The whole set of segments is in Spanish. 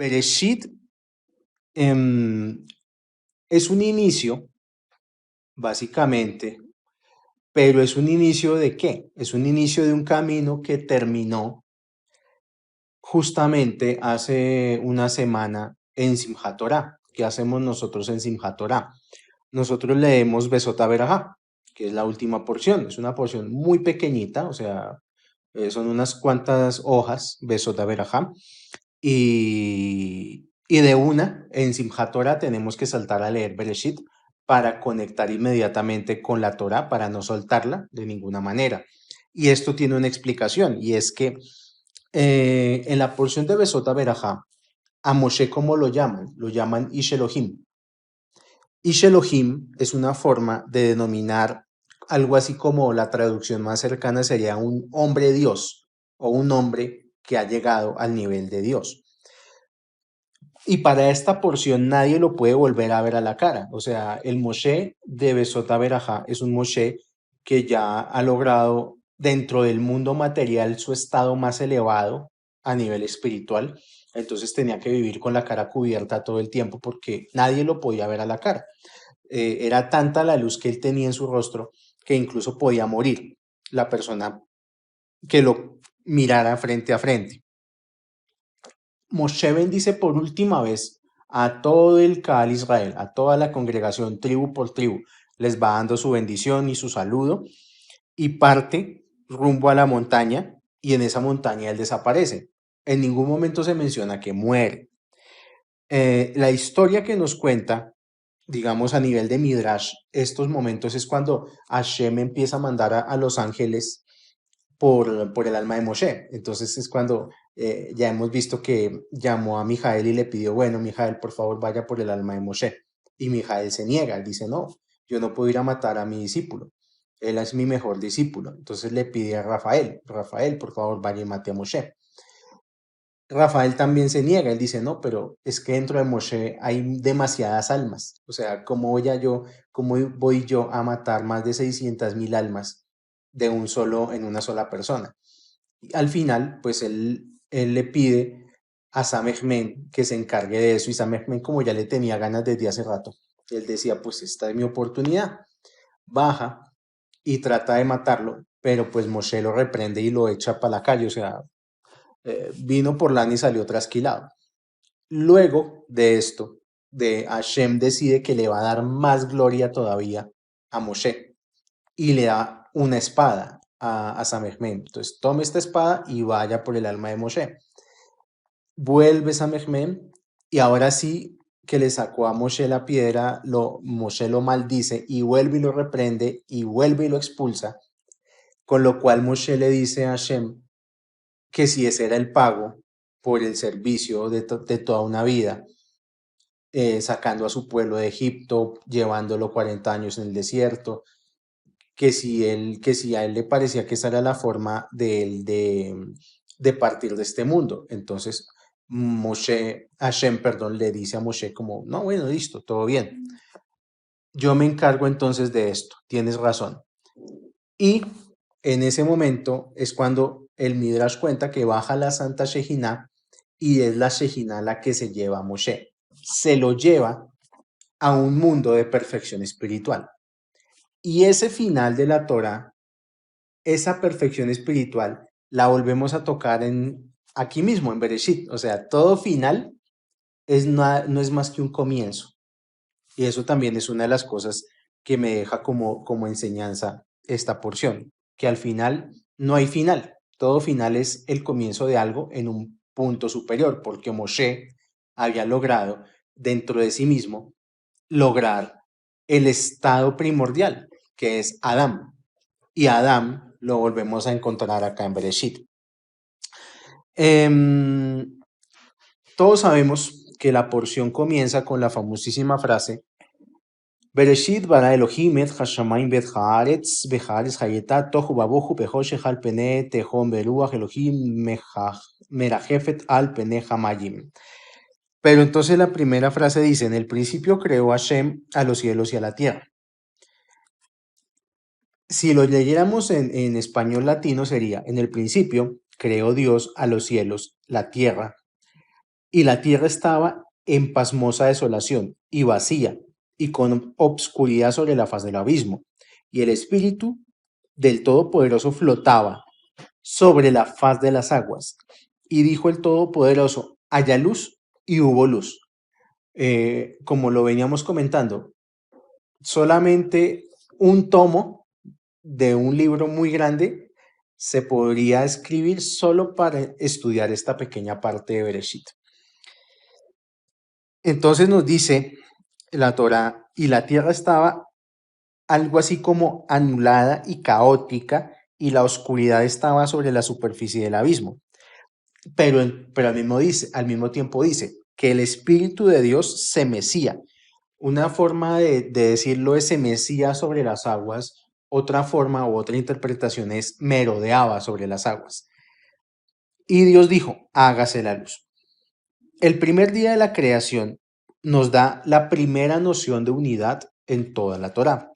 Bereshit em, es un inicio, básicamente, pero ¿es un inicio de qué? Es un inicio de un camino que terminó justamente hace una semana en Simchat Torah. ¿Qué hacemos nosotros en Simchat Torah? Nosotros leemos Besot Berajá, que es la última porción. Es una porción muy pequeñita, o sea, son unas cuantas hojas, Besot Berajá, y de una, en Simchat Torah tenemos que saltar a leer Bereshit para conectar inmediatamente con la Torah, para no soltarla de ninguna manera. Y esto tiene una explicación, y es que en la porción de Besot Berajá, a Moshe, ¿cómo lo llaman? Lo llaman Ish Elohim. Ish Elohim es una forma de denominar algo así como la traducción más cercana sería un hombre Dios o un hombre que ha llegado al nivel de Dios. Y para esta porción nadie lo puede volver a ver a la cara. O sea, el Moshe de Besot Berajá es un Moshe que ya ha logrado dentro del mundo material su estado más elevado a nivel espiritual. Entonces tenía que vivir con la cara cubierta todo el tiempo porque nadie lo podía ver a la cara. Era tanta la luz que él tenía en su rostro que incluso podía morir la persona que lo mirara frente a frente. Moshe bendice por última vez a todo el Kahal Israel, a toda la congregación, tribu por tribu. Les va dando su bendición y su saludo y parte rumbo a la montaña y en esa montaña él desaparece. En ningún momento se menciona que muere. La historia que nos cuenta, digamos a nivel de Midrash, estos momentos es cuando Hashem empieza a mandar a los ángeles por el alma de Moshe. Entonces es cuando ya hemos visto que llamó a Mijael y le pidió, bueno, Mijael, por favor, vaya por el alma de Moshe. Y Mijael se niega, él dice, no, yo no puedo ir a matar a mi discípulo. Él es mi mejor discípulo. Entonces le pide a Rafael, Rafael, por favor, vaya y mate a Moshe. Rafael también se niega, él dice, no, pero es que dentro de Moshe hay demasiadas almas. O sea, cómo voy yo a matar más de 600.000 almas de un solo, en una sola persona? Y al final, pues él le pide a Samehmen que se encargue de eso y Samehmen como ya le tenía ganas desde hace rato, él decía, pues esta es mi oportunidad, baja y trata de matarlo, pero pues Moshe lo reprende y lo echa para la calle, o sea, vino por lana y salió trasquilado. Luego de esto, de Hashem decide que le va a dar más gloria todavía a Moshe y le da una espada a Samehmen. Entonces tome esta espada y vaya por el alma de Moshe. Vuelve Samehmen y ahora sí que le sacó a Moshe la piedra, Moshe lo maldice y vuelve y lo reprende y vuelve y lo expulsa, con lo cual Moshe le dice a Hashem que si ese era el pago por el servicio de toda una vida, sacando a su pueblo de Egipto, llevándolo 40 años en el desierto, que si a él le parecía que esa era la forma de él de partir de este mundo. Entonces, Hashem, perdón, le dice a Moshe como, no, bueno, listo, todo bien. Yo me encargo entonces de esto, tienes razón. Y en ese momento es cuando el Midrash cuenta que baja la Santa Shejinah y es la Shejinah la que se lleva a Moshe. Se lo lleva a un mundo de perfección espiritual. Y ese final de la Torah, esa perfección espiritual, la volvemos a tocar aquí mismo, en Bereshit. O sea, todo final no es más que un comienzo. Y eso también es una de las cosas que me deja como enseñanza esta porción, que al final no hay final. Todo final es el comienzo de algo en un punto superior, porque Moshe había logrado dentro de sí mismo lograr el estado primordial, que es Adán. Y Adán lo volvemos a encontrar acá en Bereshit. Todos sabemos que la porción comienza con la famosísima frase Bereshit bara Elohim et hashamayim bet haaretz beharetz hayeta tohu babohu behoshech al pene tehom beruach Elohim merajefet al pene hamayim. Pero entonces la primera frase dice, en el principio creó Hashem a los cielos y a la tierra. Si lo leyéramos en español latino sería, en el principio creó Dios a los cielos, la tierra, y la tierra estaba en pasmosa desolación y vacía, y con obscuridad sobre la faz del abismo, y el Espíritu del Todopoderoso flotaba sobre la faz de las aguas. Y dijo el Todopoderoso, haya luz, y hubo luz. Como lo veníamos comentando, solamente un tomo de un libro muy grande se podría escribir solo para estudiar esta pequeña parte de Bereshit. Entonces nos dice la Torá, y la tierra estaba algo así como anulada y caótica, y la oscuridad estaba sobre la superficie del abismo. Pero al mismo tiempo dice que el Espíritu de Dios se mecía. Una forma de decirlo es se mecía sobre las aguas, otra forma u otra interpretación es merodeaba sobre las aguas. Y Dios dijo, hágase la luz. El primer día de la creación nos da la primera noción de unidad en toda la Torá,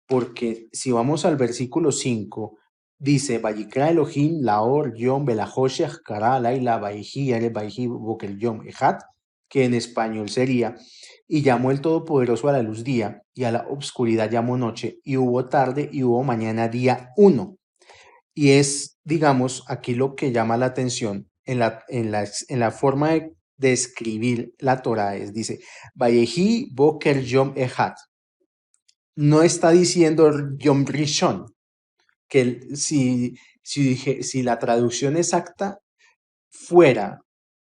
porque si vamos al versículo 5, dice, Vayikra Elohim laor yom belahosheach kara laila vayhi ere vayhi boker yom ejat, que en español sería, y llamó el Todopoderoso a la luz día, y a la obscuridad llamó noche, y hubo tarde y hubo mañana día 1. Y es, digamos, aquí lo que llama la atención en la forma de escribir la Torah es, dice, Vayehi Boker Yom Ejat. No está diciendo Yom Rishon, que si la traducción exacta fuera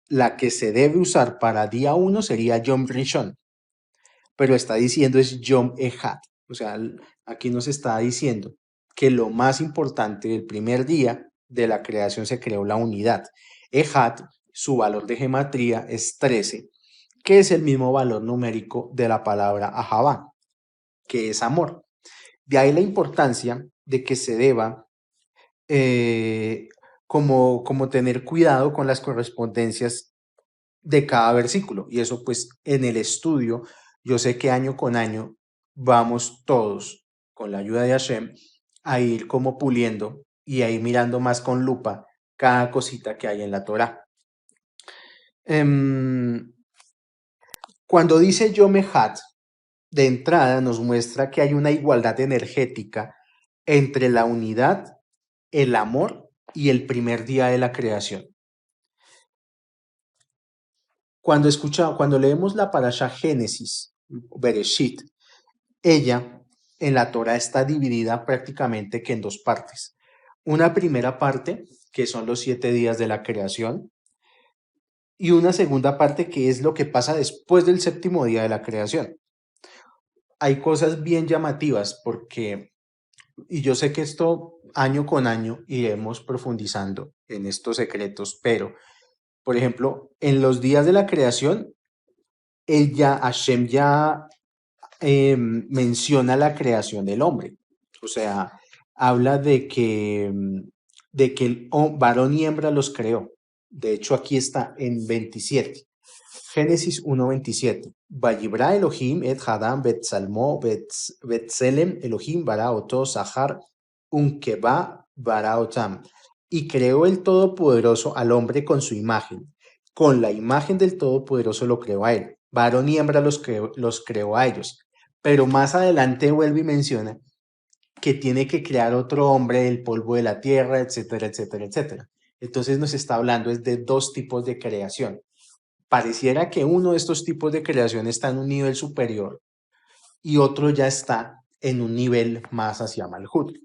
la que se debe usar para día 1 sería Yom Rishon, pero está diciendo es Yom Ejat. O sea, aquí nos está diciendo que lo más importante del primer día de la creación se creó la unidad. Ejat, su valor de gematría es 13, que es el mismo valor numérico de la palabra Ahavá, que es amor. De ahí la importancia de que se deba como tener cuidado con las correspondencias de cada versículo. Y eso pues en el estudio, yo sé que año con año vamos todos, con la ayuda de Hashem, a ir como puliendo y a ir mirando más con lupa cada cosita que hay en la Torah. Cuando dice Yomehat, de entrada nos muestra que hay una igualdad energética entre la unidad, el amor y el primer día de la creación. Cuando leemos la parasha Génesis, Bereshit, ella en la Torah está dividida prácticamente que en dos partes. Una primera parte, que son los 7 días de la creación, y una segunda parte que es lo que pasa después del séptimo día de la creación. Hay cosas bien llamativas porque, y yo sé que esto año con año iremos profundizando en estos secretos, pero, por ejemplo, en los días de la creación, Hashem ya menciona la creación del hombre. O sea, habla de que el varón y hembra los creó. De hecho, aquí está en 27. Génesis 1:27. Vayibra Elohim et Hadam bet Salmo bet Selem Elohim bara oto Sahar unkeba bara otam. Y creó el Todopoderoso al hombre con su imagen. Con la imagen del Todopoderoso lo creó a él. Varón y hembra los creó a ellos. Pero más adelante vuelve y menciona que tiene que crear otro hombre del polvo de la tierra, etcétera, etcétera, etcétera. Entonces nos está hablando es de dos tipos de creación. Pareciera que uno de estos tipos de creación está en un nivel superior y otro ya está en un nivel más hacia Malhut.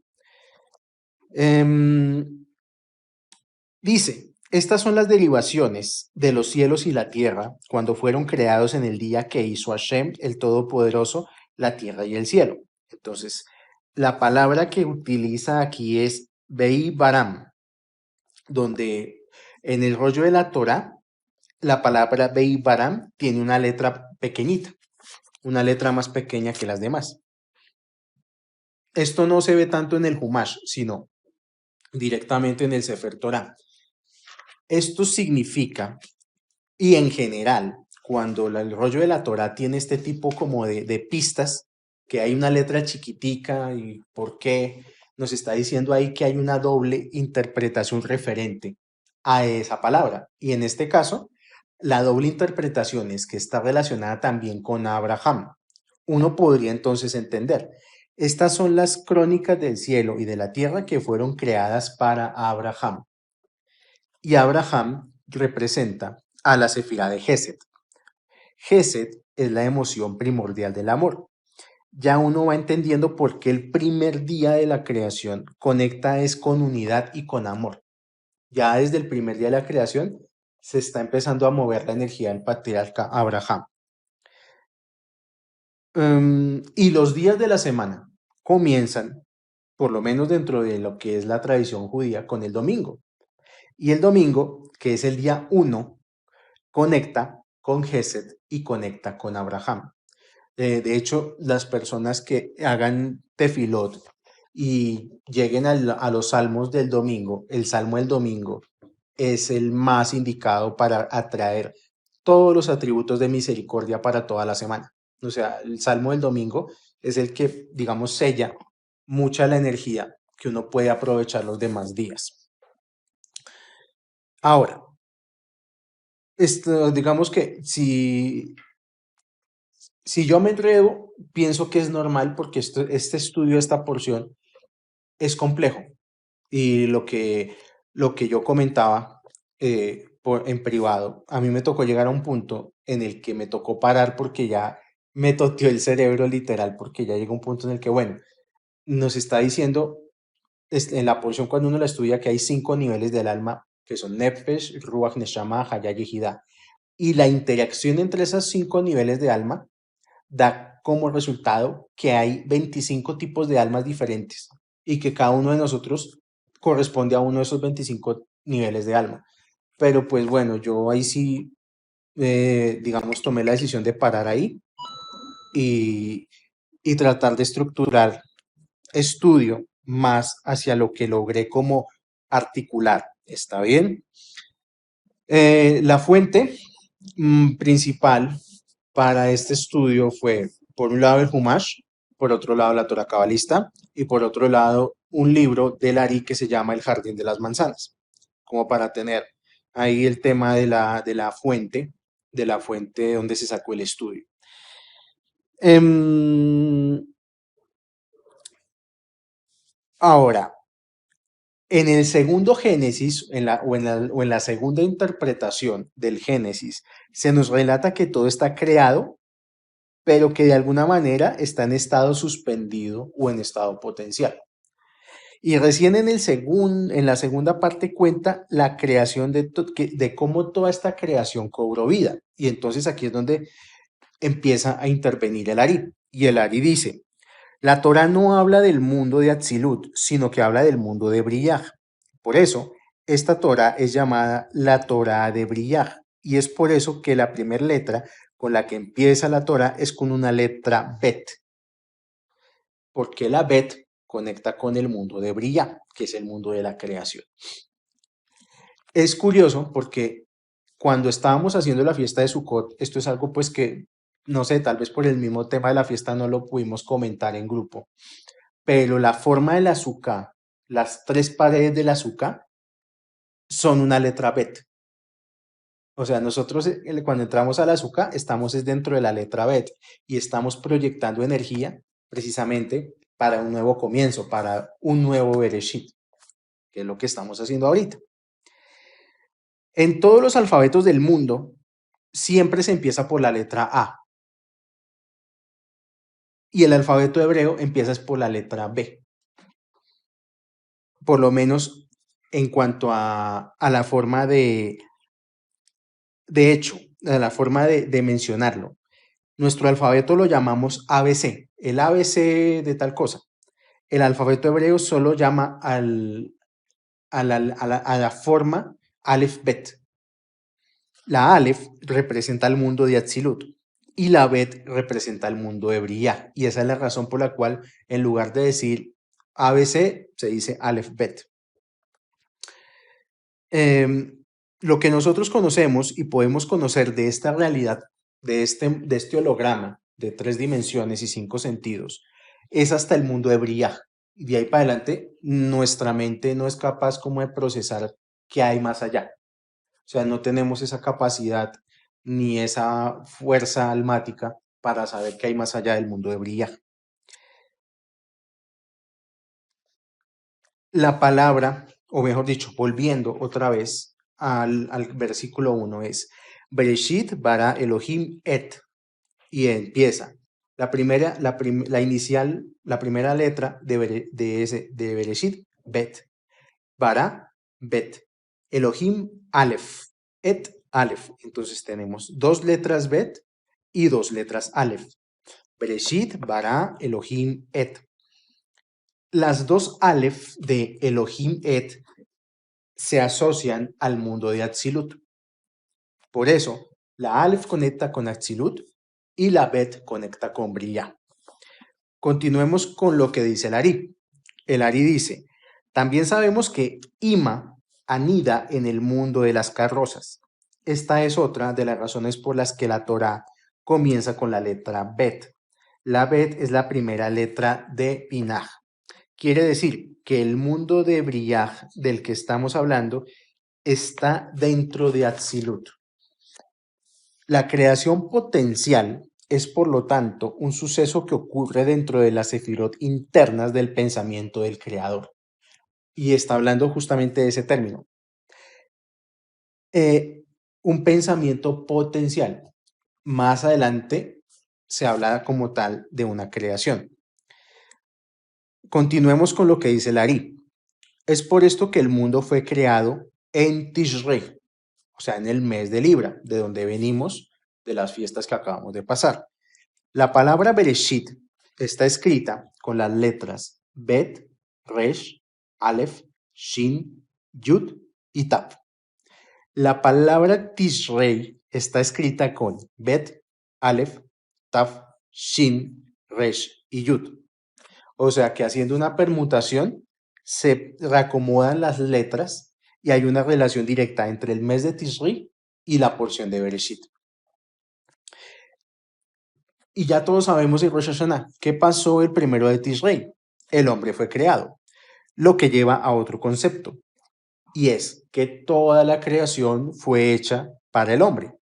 Dice, estas son las derivaciones de los cielos y la tierra cuando fueron creados en el día que hizo Hashem, el Todopoderoso, la tierra y el cielo. Entonces, la palabra que utiliza aquí es Bei Baram, donde en el rollo de la Torah, la palabra Bei Baram tiene una letra pequeñita, una letra más pequeña que las demás. Esto no se ve tanto en el Humash, sino directamente en el Sefer Torah. Esto significa, y en general, cuando el rollo de la Torah tiene este tipo como de pistas, que hay una letra chiquitica y por qué, nos está diciendo ahí que hay una doble interpretación referente a esa palabra. Y en este caso, La doble interpretación es que está relacionada también con Abraham. Uno podría entonces entender, estas son las crónicas del cielo y de la tierra que fueron creadas para Abraham. Y Abraham representa a la Sefirá de Gesed. Gesed es la emoción primordial del amor. Ya uno va entendiendo por qué el primer día de la creación conecta es con unidad y con amor. Ya desde el primer día de la creación se está empezando a mover la energía del patriarca Abraham. Y los días de la semana comienzan, por lo menos dentro de lo que es la tradición judía, con el domingo. Y el domingo, que es el día 1, conecta con Gesed y conecta con Abraham. De hecho, las personas que hagan tefilot y lleguen a los salmos del domingo, el salmo del domingo es el más indicado para atraer todos los atributos de misericordia para toda la semana. O sea, el salmo del domingo es el que, digamos, sella mucha la energía que uno puede aprovechar los demás días. Ahora, digamos que si yo me enredo, pienso que es normal porque este estudio, esta porción, es complejo. Y lo que yo comentaba en privado, a mí me tocó llegar a un punto en el que me tocó parar porque ya me toteó el cerebro literal, porque ya llegó un punto en el que, bueno, nos está diciendo en la porción cuando uno la estudia que hay 5 niveles del alma, que son Nefesh, Ruach, Neshama, Hayah y Yehidah. Y la interacción entre esos 5 niveles de alma da como resultado que hay 25 tipos de almas diferentes y que cada uno de nosotros corresponde a uno de esos 25 niveles de alma. Pero pues bueno, yo ahí sí, digamos, tomé la decisión de parar ahí y, y tratar de estructurar estudio más hacia lo que logré como articular. ¿Está bien? La fuente principal para este estudio fue, por un lado, el Humash, por otro lado, la Torah Cabalista, y por otro lado, un libro del Ari que se llama El Jardín de las Manzanas, como para tener ahí el tema de la fuente donde se sacó el estudio. Ahora, en el segundo Génesis, o en la segunda interpretación del Génesis, se nos relata que todo está creado, pero que de alguna manera está en estado suspendido o en estado potencial. Y recién en la segunda parte cuenta la creación de cómo toda esta creación cobró vida. Y entonces aquí es donde empieza a intervenir el Ari. Y el Ari dice, la Torah no habla del mundo de Atzilut, sino que habla del mundo de Briyaj. Por eso, esta Torah es llamada la Torah de Briyaj. Y es por eso que la primera letra con la que empieza la Torah es con una letra Bet. Porque la Bet conecta con el mundo de Briyaj, que es el mundo de la creación. Es curioso porque cuando estábamos haciendo la fiesta de Sukkot, esto es algo pues que, no sé, tal vez por el mismo tema de la fiesta no lo pudimos comentar en grupo, pero la forma del azúcar, las 3 paredes del azúcar son una letra Bet. O sea, nosotros cuando entramos al azúcar estamos dentro de la letra Bet y estamos proyectando energía precisamente para un nuevo comienzo, para un nuevo Bereshit, que es lo que estamos haciendo ahorita. En todos los alfabetos del mundo siempre se empieza por la letra A y el alfabeto hebreo empieza por la letra B. Por lo menos en cuanto a la forma de hecho, a la forma de mencionarlo. Nuestro alfabeto lo llamamos ABC, el ABC de tal cosa. El alfabeto hebreo solo llama a la forma Aleph Bet. La Aleph representa el mundo de Atzilut y la Bet representa el mundo de Briyah. Y esa es la razón por la cual en lugar de decir ABC se dice Aleph Bet. Lo que nosotros conocemos y podemos conocer de esta realidad, de este holograma de 3 dimensiones y 5 sentidos, es hasta el mundo de Briyah. Y de ahí para adelante, nuestra mente no es capaz como de procesar qué hay más allá. O sea, no tenemos esa capacidad ni esa fuerza almática para saber qué hay más allá del mundo de Briah. La palabra, o mejor dicho, volviendo otra vez al versículo 1, es Bereshit bara Elohim et, y empieza. La primera letra de Bereshit, Bet. Bara, Bet. Elohim, Aleph. Et, Aleph. Entonces tenemos dos letras Bet y dos letras Aleph. Bereshit, Bara, Elohim, Et. Las dos Aleph de Elohim, Et se asocian al mundo de Atzilut. Por eso, la Aleph conecta con Atzilut y la Bet conecta con Briah. Continuemos con lo que dice el Ari. El Ari dice, también sabemos que Ima anida en el mundo de las carrozas. Esta es otra de las razones por las que la Torá comienza con la letra Bet. La Bet es la primera letra de Binah. Quiere decir que el mundo de Briah del que estamos hablando está dentro de Atzilut. La creación potencial es, por lo tanto, un suceso que ocurre dentro de las sefirot internas del pensamiento del creador. Y está hablando justamente de ese término. Un pensamiento potencial. Más adelante se habla como tal de una creación. Continuemos con lo que dice el Ari. Es por esto que el mundo fue creado en Tishrei, o sea, en el mes de Libra, de donde venimos de las fiestas que acabamos de pasar. La palabra Bereshit está escrita con las letras Bet, Resh, Aleph, Shin, Yud y Tav. La palabra Tishrei está escrita con Bet, Aleph, Tav, Shin, Resh y Yud. O sea que haciendo una permutación se reacomodan las letras y hay una relación directa entre el mes de Tishrei y la porción de Bereshit. Y ya todos sabemos en Rosh Hashanah qué pasó el 1 de Tishrei. El hombre fue creado, lo que lleva a otro concepto, y es que toda la creación fue hecha para el hombre.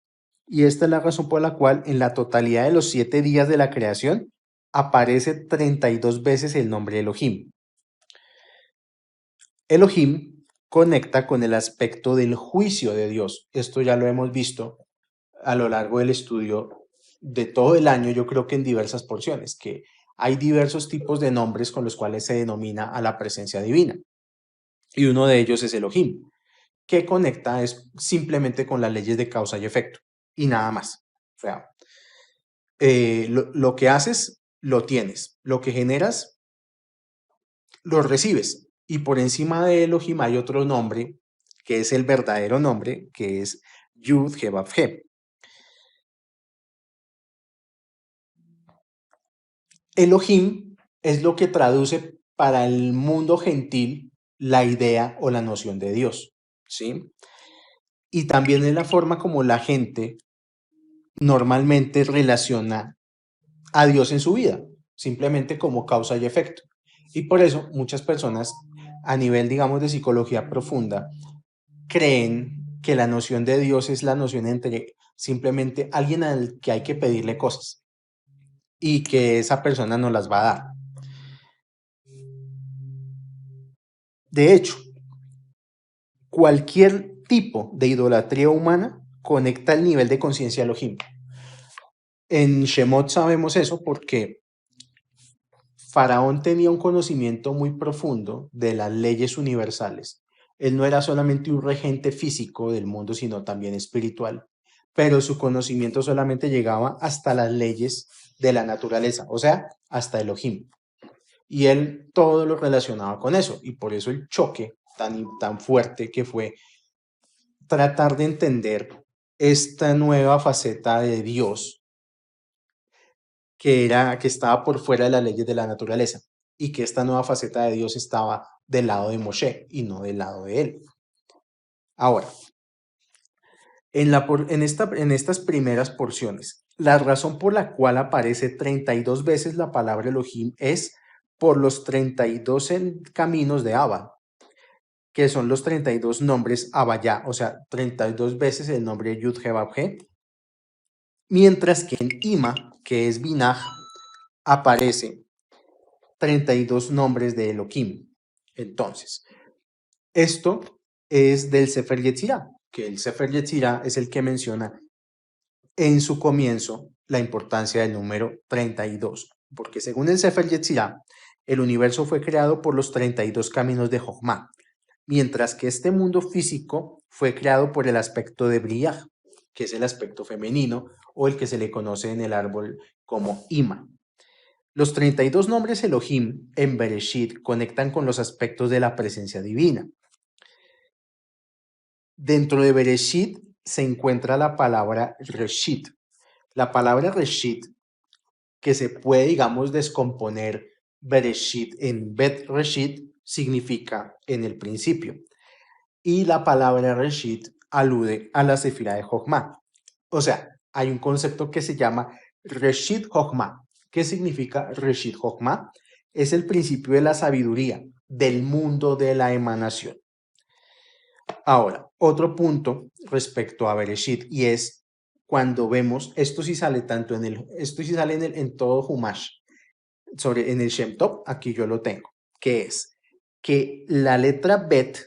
Y esta es la razón por la cual en la totalidad de los 7 días de la creación aparece 32 veces el nombre Elohim. Elohim conecta con el aspecto del juicio de Dios. Esto ya lo hemos visto a lo largo del estudio de todo el año, yo creo que en diversas porciones, que hay diversos tipos de nombres con los cuales se denomina a la presencia divina. Y uno de ellos es Elohim, que conecta es simplemente con las leyes de causa y efecto, y nada más. O sea, lo que haces, lo tienes. Lo que generas, lo recibes. Y por encima de Elohim hay otro nombre, que es el verdadero nombre, que es Yud He Vav He. Elohim es lo que traduce para el mundo gentil la idea o la noción de Dios, ¿sí? Y también es la forma como la gente normalmente relaciona a Dios en su vida, simplemente como causa y efecto. Y por eso muchas personas a nivel, digamos, de psicología profunda, creen que la noción de Dios es la noción entre simplemente alguien al que hay que pedirle cosas y que esa persona nos las va a dar. De hecho, cualquier tipo de idolatría humana conecta el nivel de conciencia Elohim. En Shemot sabemos eso porque Faraón tenía un conocimiento muy profundo de las leyes universales. Él no era solamente un regente físico del mundo, sino también espiritual, pero su conocimiento solamente llegaba hasta las leyes de la naturaleza, o sea, hasta Elohim. Y él todo lo relacionaba con eso, y por eso el choque tan fuerte que fue tratar de entender esta nueva faceta de Dios que estaba por fuera de las leyes de la naturaleza y que esta nueva faceta de Dios estaba del lado de Moshe y no del lado de él. Ahora, en estas primeras porciones, la razón por la cual aparece 32 veces la palabra Elohim es por los 32 caminos de Abba, que son los 32 nombres Abayá, o sea, 32 veces el nombre Yud He Vav He, mientras que en Ima, que es Binah, aparece 32 nombres de Elohim. Entonces, esto es del Sefer Yetzirah, que el Sefer Yetzirah es el que menciona en su comienzo la importancia del número 32, porque según el Sefer Yetzirah, el universo fue creado por los 32 caminos de Jochma, mientras que este mundo físico fue creado por el aspecto de Briah, que es el aspecto femenino o el que se le conoce en el árbol como Ima. Los 32 nombres Elohim en Bereshit conectan con los aspectos de la presencia divina. Dentro de Bereshit se encuentra la palabra Reshit. La palabra Reshit, que se puede, digamos, descomponer Bereshit en Bet Reshit, significa en el principio. Y la palabra Reshit alude a la Sefirá de Jochma. O sea, hay un concepto que se llama Reshit Jochma. ¿Qué significa Reshit Jochma? Es el principio de la sabiduría, del mundo de la emanación. Ahora, otro punto respecto a Bereshit, y es cuando vemos, esto sí sale tanto esto sí sale en todo Humash, en el Shem Tov, aquí yo lo tengo, que es que la letra Bet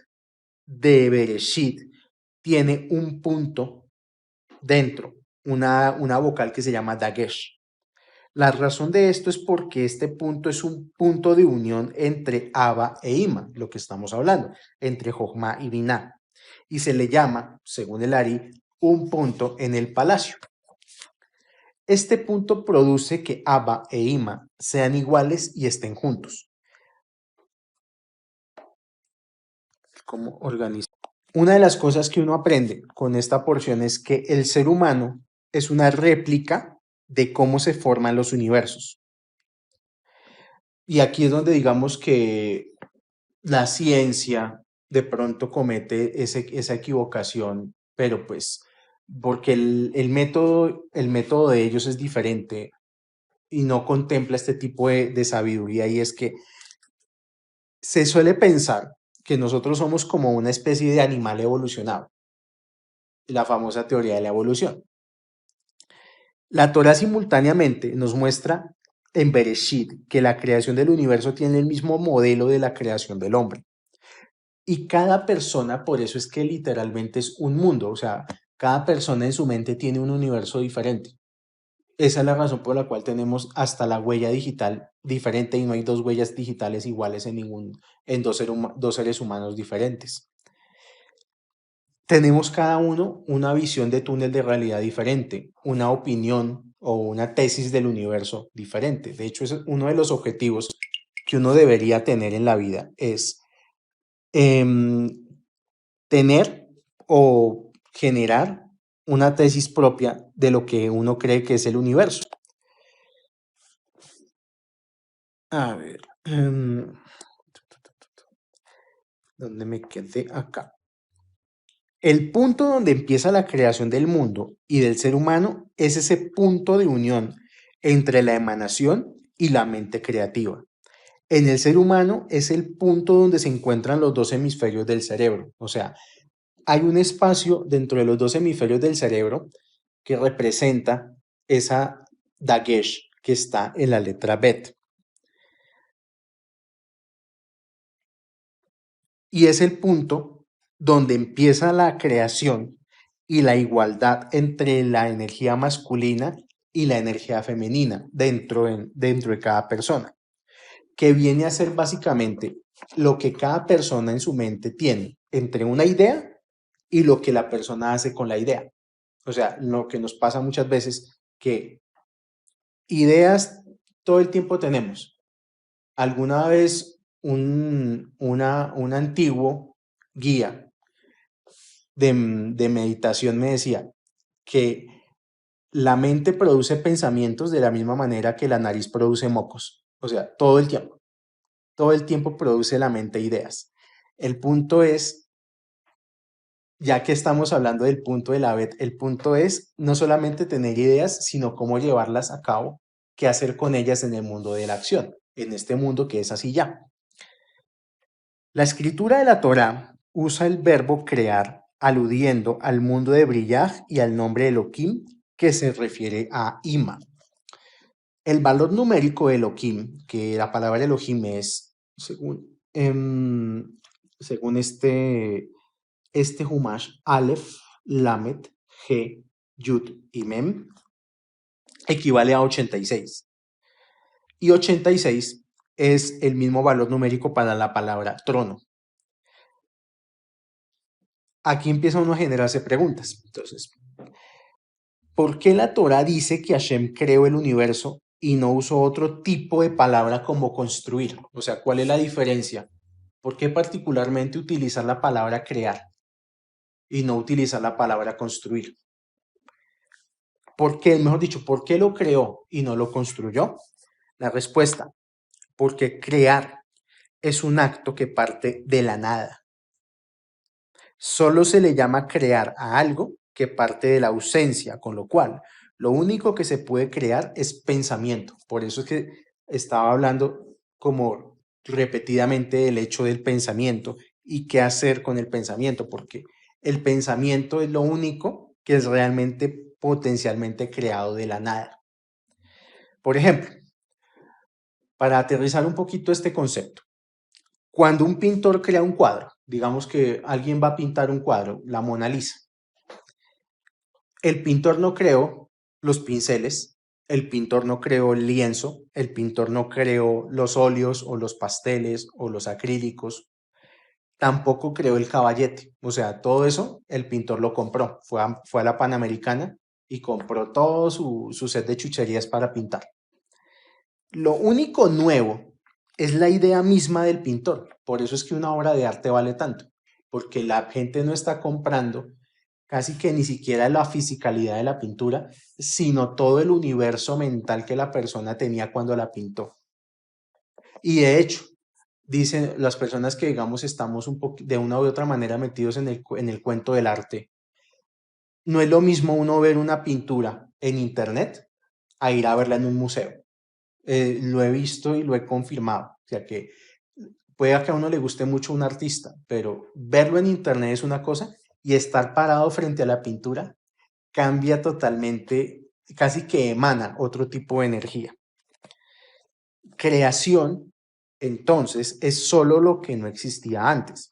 de Bereshit tiene un punto dentro, una vocal que se llama Dagesh. La razón de esto es porque este punto es un punto de unión entre Abba e Ima, lo que estamos hablando, entre Jochma y Binah, y se le llama, según el Ari, un punto en el palacio. Este punto produce que Abba e Ima sean iguales y estén juntos. ¿Cómo organiza? Una de las cosas que uno aprende con esta porción es que el ser humano es una réplica de cómo se forman los universos. Y aquí es donde digamos que la ciencia de pronto comete esa equivocación, pero pues porque el método de ellos es diferente y no contempla este tipo de sabiduría, y es que se suele pensar que nosotros somos como una especie de animal evolucionado, la famosa teoría de la evolución. La Torah simultáneamente nos muestra en Bereshit que la creación del universo tiene el mismo modelo de la creación del hombre. Y cada persona, por eso es que literalmente es un mundo, o sea, cada persona en su mente tiene un universo diferente. Esa es la razón por la cual tenemos hasta la huella digital diferente, y no hay dos huellas digitales iguales en dos seres humanos diferentes. Tenemos cada uno una visión de túnel de realidad diferente, una opinión o una tesis del universo diferente. De hecho, es uno de los objetivos que uno debería tener en la vida, es tener o generar una tesis propia de lo que uno cree que es el universo. A ver, ¿dónde me quedé? Acá. El punto donde empieza la creación del mundo y del ser humano es ese punto de unión entre la emanación y la mente creativa. En el ser humano es el punto donde se encuentran los dos hemisferios del cerebro. O sea, hay un espacio dentro de los dos hemisferios del cerebro que representa esa Dagesh que está en la letra Bet. Y es el punto donde empieza la creación y la igualdad entre la energía masculina y la energía femenina dentro de cada persona, que viene a ser básicamente lo que cada persona en su mente tiene entre una idea y lo que la persona hace con la idea. O sea, lo que nos pasa muchas veces, que ideas todo el tiempo tenemos. Alguna vez un antiguo guía de meditación me decía que la mente produce pensamientos de la misma manera que la nariz produce mocos. O sea, todo el tiempo produce la mente ideas. El punto es, ya que estamos hablando del punto de la BET, el punto es no solamente tener ideas, sino cómo llevarlas a cabo, qué hacer con ellas en el mundo de la acción, en este mundo que es así ya. La escritura de la Torá usa el verbo crear, aludiendo al mundo de Briyaj y al nombre de Elohim, que se refiere a Ima. El valor numérico de Elohim, que la palabra Elohim es, según este Humash, Aleph, Lamed, He, Yud y Mem, equivale a 86. Y 86 es el mismo valor numérico para la palabra trono. Aquí empieza uno a generarse preguntas. Entonces, ¿por qué la Torah dice que Hashem creó el universo y no usó otro tipo de palabra como construir? O sea, ¿cuál es la diferencia? ¿Por qué particularmente utilizar la palabra crear y no utilizar la palabra construir? ¿Por qué, mejor dicho, por qué lo creó y no lo construyó? La respuesta, porque crear es un acto que parte de la nada. Solo se le llama crear a algo que parte de la ausencia, con lo cual lo único que se puede crear es pensamiento. Por eso es que estaba hablando como repetidamente del hecho del pensamiento y qué hacer con el pensamiento, porque el pensamiento es lo único que es realmente potencialmente creado de la nada. Por ejemplo, para aterrizar un poquito este concepto, cuando un pintor crea un cuadro, digamos que alguien va a pintar un cuadro, la Mona Lisa, el pintor no creó los pinceles, el pintor no creó el lienzo, el pintor no creó los óleos o los pasteles o los acrílicos, tampoco creó el caballete. O sea, todo eso el pintor lo compró. Fue a la Panamericana y compró todo su set de chucherías para pintar. Lo único nuevo es la idea misma del pintor. Por eso es que una obra de arte vale tanto, porque la gente no está comprando casi que ni siquiera la fisicalidad de la pintura, sino todo el universo mental que la persona tenía cuando la pintó. Y de hecho, dicen las personas que, digamos, estamos de una u otra manera metidos en el cuento del arte, no es lo mismo uno ver una pintura en internet a ir a verla en un museo. Lo he visto y lo he confirmado. O sea que puede que a uno le guste mucho un artista, pero verlo en internet es una cosa y estar parado frente a la pintura cambia totalmente, casi que emana otro tipo de energía. Creación, entonces, es solo lo que no existía antes.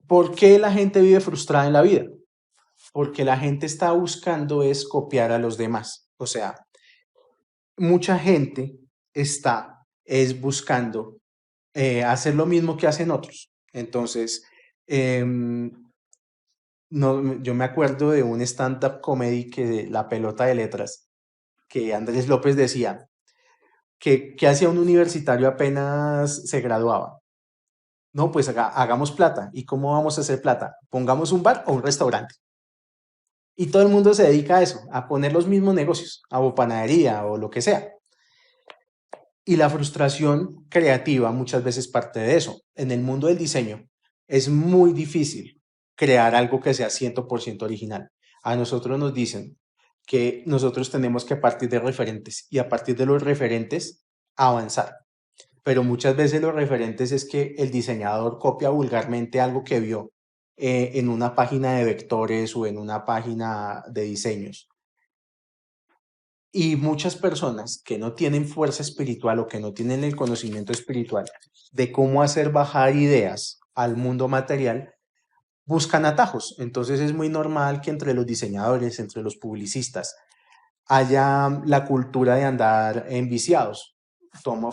¿Por qué la gente vive frustrada en la vida? Porque la gente está buscando es copiar a los demás. O sea, mucha gente es buscando hacer lo mismo que hacen otros. Entonces, no, yo me acuerdo de un stand-up comedy que La Pelota de Letras, que Andrés López decía que hacía un universitario apenas se graduaba. No, pues hagamos plata. ¿Y cómo vamos a hacer plata? Pongamos un bar o un restaurante. Y todo el mundo se dedica a eso, a poner los mismos negocios, a panadería o lo que sea. Y la frustración creativa muchas veces parte de eso. En el mundo del diseño es muy difícil crear algo que sea 100% original. A nosotros nos dicen que nosotros tenemos que partir de referentes y a partir de los referentes avanzar. Pero muchas veces los referentes es que el diseñador copia vulgarmente algo que vio en una página de vectores o en una página de diseños. Y muchas personas que no tienen fuerza espiritual o que no tienen el conocimiento espiritual de cómo hacer bajar ideas al mundo material, buscan atajos. Entonces es muy normal que entre los diseñadores, entre los publicistas, haya la cultura de andar enviciados,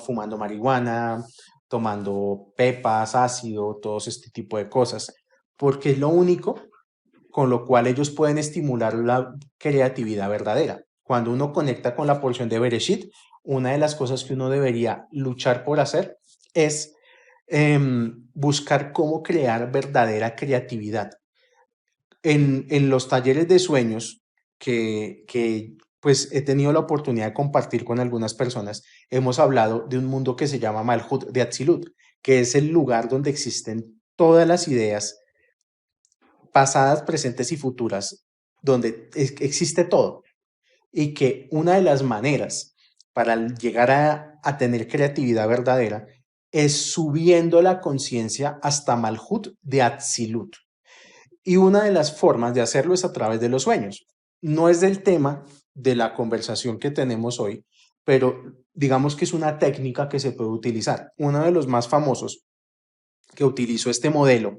fumando marihuana, tomando pepas, ácido, todo este tipo de cosas, porque es lo único con lo cual ellos pueden estimular la creatividad verdadera. Cuando uno conecta con la porción de Bereshit, una de las cosas que uno debería luchar por hacer es buscar cómo crear verdadera creatividad. En los talleres de sueños que pues he tenido la oportunidad de compartir con algunas personas, hemos hablado de un mundo que se llama Malhut de Atzilut, que es el lugar donde existen todas las ideas pasadas, presentes y futuras, donde existe todo. Y que una de las maneras para llegar a tener creatividad verdadera es subiendo la conciencia hasta Malhut de Atzilut. Y una de las formas de hacerlo es a través de los sueños. no es del tema de la conversación que tenemos hoy, pero digamos que es una técnica que se puede utilizar. Uno de los más famosos que utilizó este modelo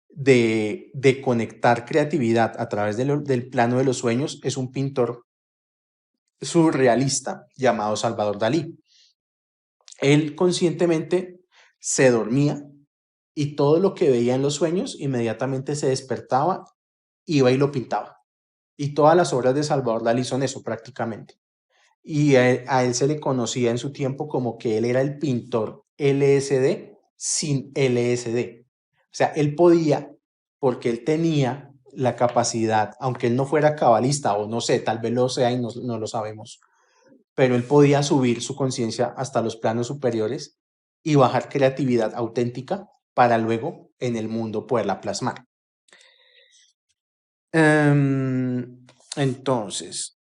de conectar creatividad a través del plano de los sueños es un pintor surrealista llamado Salvador Dalí. Él conscientemente se dormía y todo lo que veía en los sueños inmediatamente se despertaba, iba y lo pintaba. Y todas las obras de Salvador Dalí son eso prácticamente. Y a él se le conocía en su tiempo como que él era el pintor LSD sin LSD. O sea, él podía, porque él tenía la capacidad, aunque él no fuera cabalista o no sé, tal vez lo sea y no lo sabemos, pero él podía subir su conciencia hasta los planos superiores y bajar creatividad auténtica para luego en el mundo poderla plasmar. Entonces,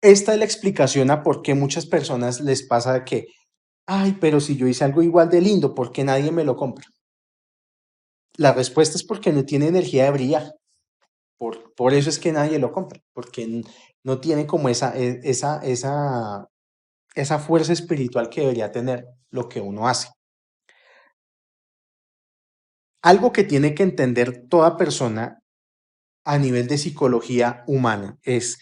esta es la explicación a por qué muchas personas les pasa que, ay, pero si yo hice algo igual de lindo, ¿por qué nadie me lo compra? La respuesta es porque no tiene energía de brillar. Por eso es que nadie lo compra, porque no tiene como esa fuerza espiritual que debería tener lo que uno hace. Algo que tiene que entender toda persona a nivel de psicología humana es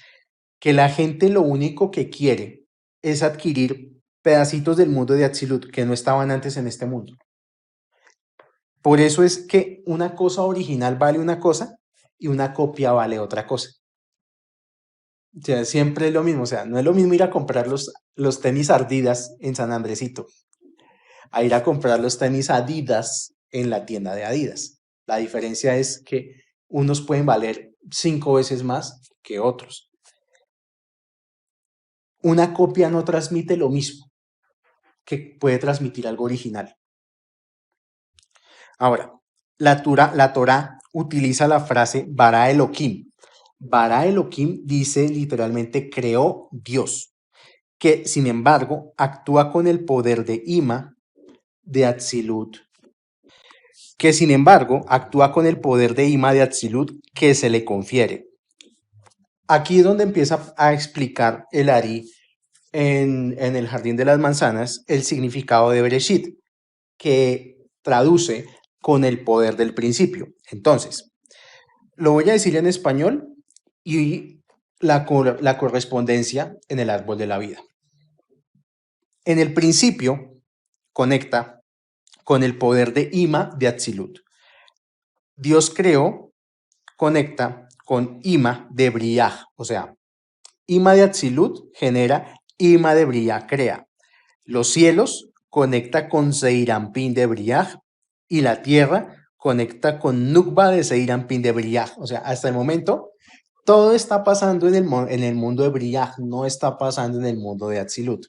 que la gente lo único que quiere es adquirir pedacitos del mundo de Atsilut que no estaban antes en este mundo. Por eso es que una cosa original vale una cosa y una copia vale otra cosa. O sea, siempre es lo mismo. O sea, no es lo mismo ir a comprar los tenis Adidas en San Andresito a ir a comprar los tenis Adidas en la tienda de Adidas. La diferencia es que unos pueden valer 5 veces más que otros. Una copia no transmite lo mismo que puede transmitir algo original. Ahora, la Torá utiliza la frase Bara Elohim. Bara Elohim dice literalmente creó Dios, que sin embargo actúa con el poder de Ima de Atzilut, que sin embargo actúa con el poder de Ima de Atzilut que se le confiere. Aquí es donde empieza a explicar el Ari en el Jardín de las Manzanas el significado de Bereshit, que traduce con el poder del principio. Entonces, lo voy a decir en español y la correspondencia en el árbol de la vida. En el principio conecta con el poder de Ima de Atzilut. Dios creó, conecta con Ima de Briah, o sea, Ima de Atzilut genera, Ima de Briah crea. Los cielos conecta con Seirampín de Briah y la tierra conecta con Nukba de Seirampín de Briah. O sea, hasta el momento todo está pasando en el mundo de Briah, no está pasando en el mundo de Atzilut.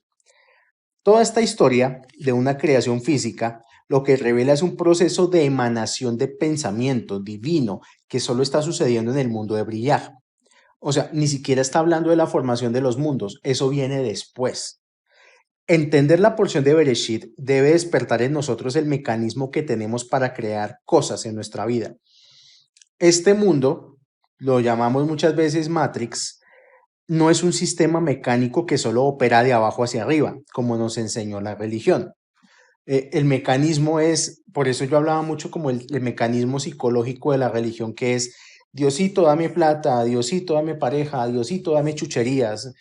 Toda esta historia de una creación física lo que revela es un proceso de emanación de pensamiento divino que solo está sucediendo en el mundo de Briah. O sea, ni siquiera está hablando de la formación de los mundos, eso viene después. Entender la porción de Bereshit debe despertar en nosotros el mecanismo que tenemos para crear cosas en nuestra vida. Este mundo, lo llamamos muchas veces Matrix, no es un sistema mecánico que solo opera de abajo hacia arriba, como nos enseñó la religión. El mecanismo es, por eso yo hablaba mucho como el mecanismo psicológico de la religión, que es Diosito, dame plata, Diosito, dame pareja, Diosito, dame chucherías.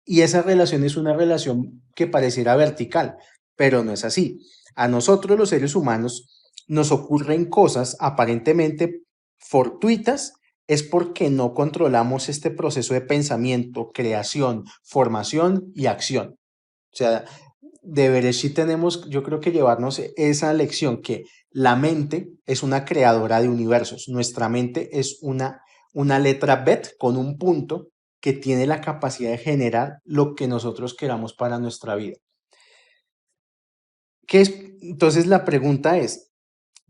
Y esa relación es una relación que pareciera vertical, pero no es así. A nosotros los seres humanos nos ocurren cosas aparentemente fortuitas, es porque no controlamos este proceso de pensamiento, creación, formación y acción. O sea, de Bereshit tenemos, yo creo que llevarnos esa lección que la mente es una creadora de universos. Nuestra mente es una letra bet con un punto que tiene la capacidad de generar lo que nosotros queramos para nuestra vida. Entonces la pregunta es,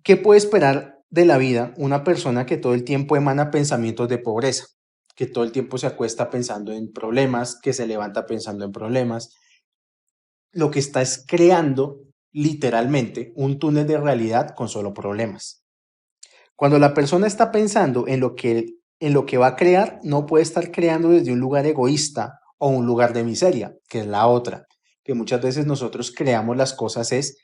¿qué puede esperar de la vida una persona que todo el tiempo emana pensamientos de pobreza? Que todo el tiempo se acuesta pensando en problemas, que se levanta pensando en problemas. Lo que está es creando literalmente un túnel de realidad con solo problemas. Cuando la persona está pensando en lo que en lo que va a crear, no puede estar creando desde un lugar egoísta o un lugar de miseria, que es la otra, que muchas veces nosotros creamos las cosas es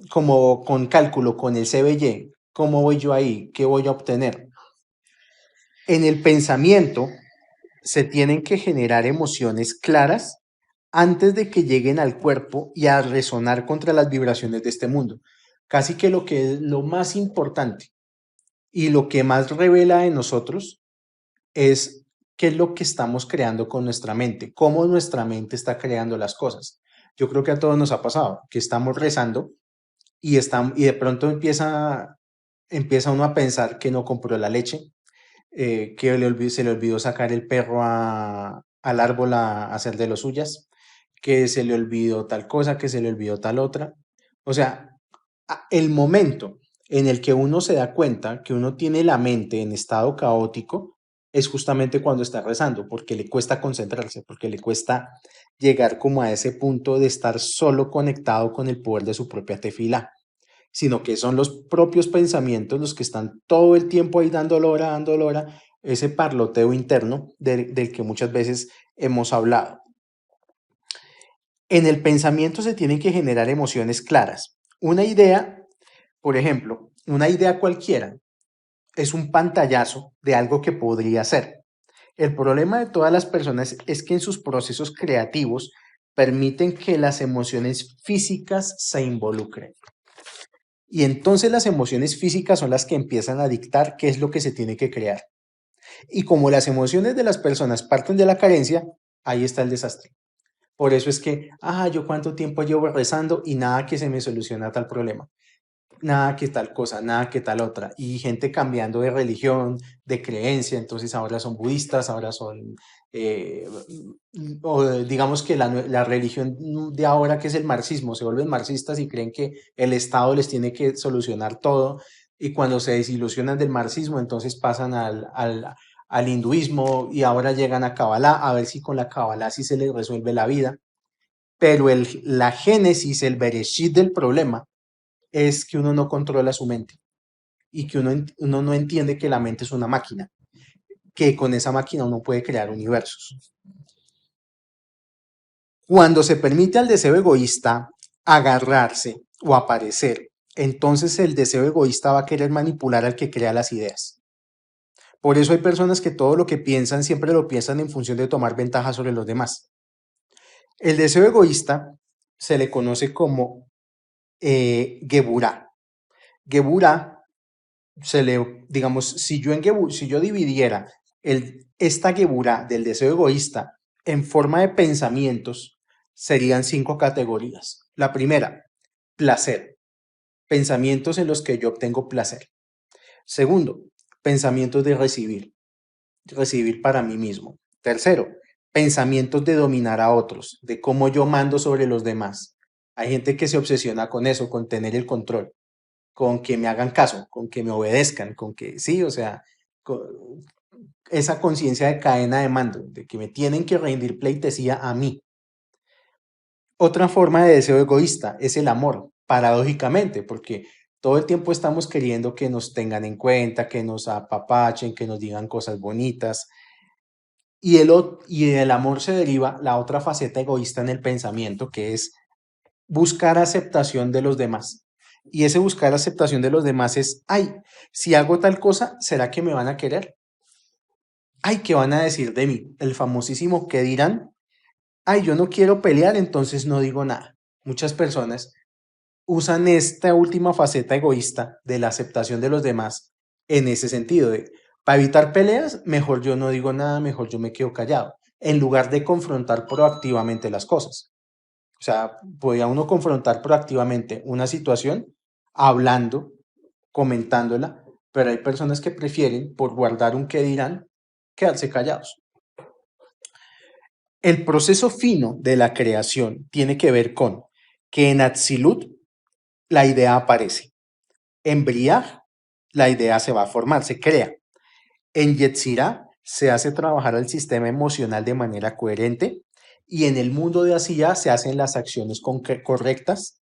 como con cálculo, con el CBY, ¿cómo voy yo ahí? ¿Qué voy a obtener? En el pensamiento se tienen que generar emociones claras antes de que lleguen al cuerpo y a resonar contra las vibraciones de este mundo. Casi que es lo más importante y lo que más revela de nosotros es qué es lo que estamos creando con nuestra mente, cómo nuestra mente está creando las cosas. Yo creo que a todos nos ha pasado que estamos rezando y de pronto empieza uno a pensar que no compró la leche, que se le olvidó sacar el perro al árbol a hacer de los suyas, que se le olvidó tal cosa, que se le olvidó tal otra. O sea, el momento en el que uno se da cuenta que uno tiene la mente en estado caótico es justamente cuando está rezando, porque le cuesta concentrarse, porque le cuesta llegar como a ese punto de estar solo conectado con el poder de su propia tefila, sino que son los propios pensamientos los que están todo el tiempo ahí dando lora, ese parloteo interno del que muchas veces hemos hablado. En el pensamiento se tienen que generar emociones claras. Una idea, por ejemplo, una idea cualquiera es un pantallazo de algo que podría ser. El problema de todas las personas es que en sus procesos creativos permiten que las emociones físicas se involucren. Y entonces las emociones físicas son las que empiezan a dictar qué es lo que se tiene que crear. Y como las emociones de las personas parten de la carencia, ahí está el desastre. Por eso es que, yo cuánto tiempo llevo rezando y nada que se me soluciona tal problema, nada que tal cosa, nada que tal otra. Y gente cambiando de religión, de creencia, entonces ahora son budistas, ahora son, o digamos que la religión de ahora que es el marxismo, se vuelven marxistas y creen que el Estado les tiene que solucionar todo. Y cuando se desilusionan del marxismo, entonces pasan al hinduismo y ahora llegan a Kabbalah, a ver si con la Kabbalah sí se les resuelve la vida. Pero la génesis, el bereshit del problema es que uno no controla su mente y que uno no entiende que la mente es una máquina, que con esa máquina uno puede crear universos. Cuando se permite al deseo egoísta agarrarse o aparecer, entonces el deseo egoísta va a querer manipular al que crea las ideas. Por eso hay personas que todo lo que piensan siempre lo piensan en función de tomar ventaja sobre los demás. El deseo egoísta se le conoce como Geburah. Geburah digamos, si yo dividiera esta Geburah del deseo egoísta en forma de pensamientos, serían 5 categorías. La primera, placer, pensamientos en los que yo obtengo placer. Segundo, pensamientos de recibir para mí mismo. Tercero, pensamientos de dominar a otros, de cómo yo mando sobre los demás. Hay gente que se obsesiona con eso, con tener el control, con que me hagan caso, con que me obedezcan, con que sí, o sea, esa conciencia de cadena de mando, de que me tienen que rendir pleitesía a mí. Otra forma de deseo egoísta es el amor, paradójicamente, porque todo el tiempo estamos queriendo que nos tengan en cuenta, que nos apapachen, que nos digan cosas bonitas. Y del amor se deriva la otra faceta egoísta en el pensamiento, que es buscar aceptación de los demás. Y ese buscar aceptación de los demás es, si hago tal cosa, ¿será que me van a querer? ¿Qué van a decir de mí? El famosísimo ¿qué dirán? Yo no quiero pelear, entonces no digo nada. Muchas personas usan esta última faceta egoísta de la aceptación de los demás en ese sentido de, para evitar peleas, mejor yo no digo nada, mejor yo me quedo callado, en lugar de confrontar proactivamente las cosas. O sea, podría uno confrontar proactivamente una situación hablando, comentándola, pero hay personas que prefieren, por guardar un qué dirán, quedarse callados. El proceso fino de la creación tiene que ver con que en Atzilut la idea aparece, en Briah la idea se va a formar, se crea, en Yetzirah se hace trabajar el sistema emocional de manera coherente y en el mundo de Asiyah se hacen las acciones correctas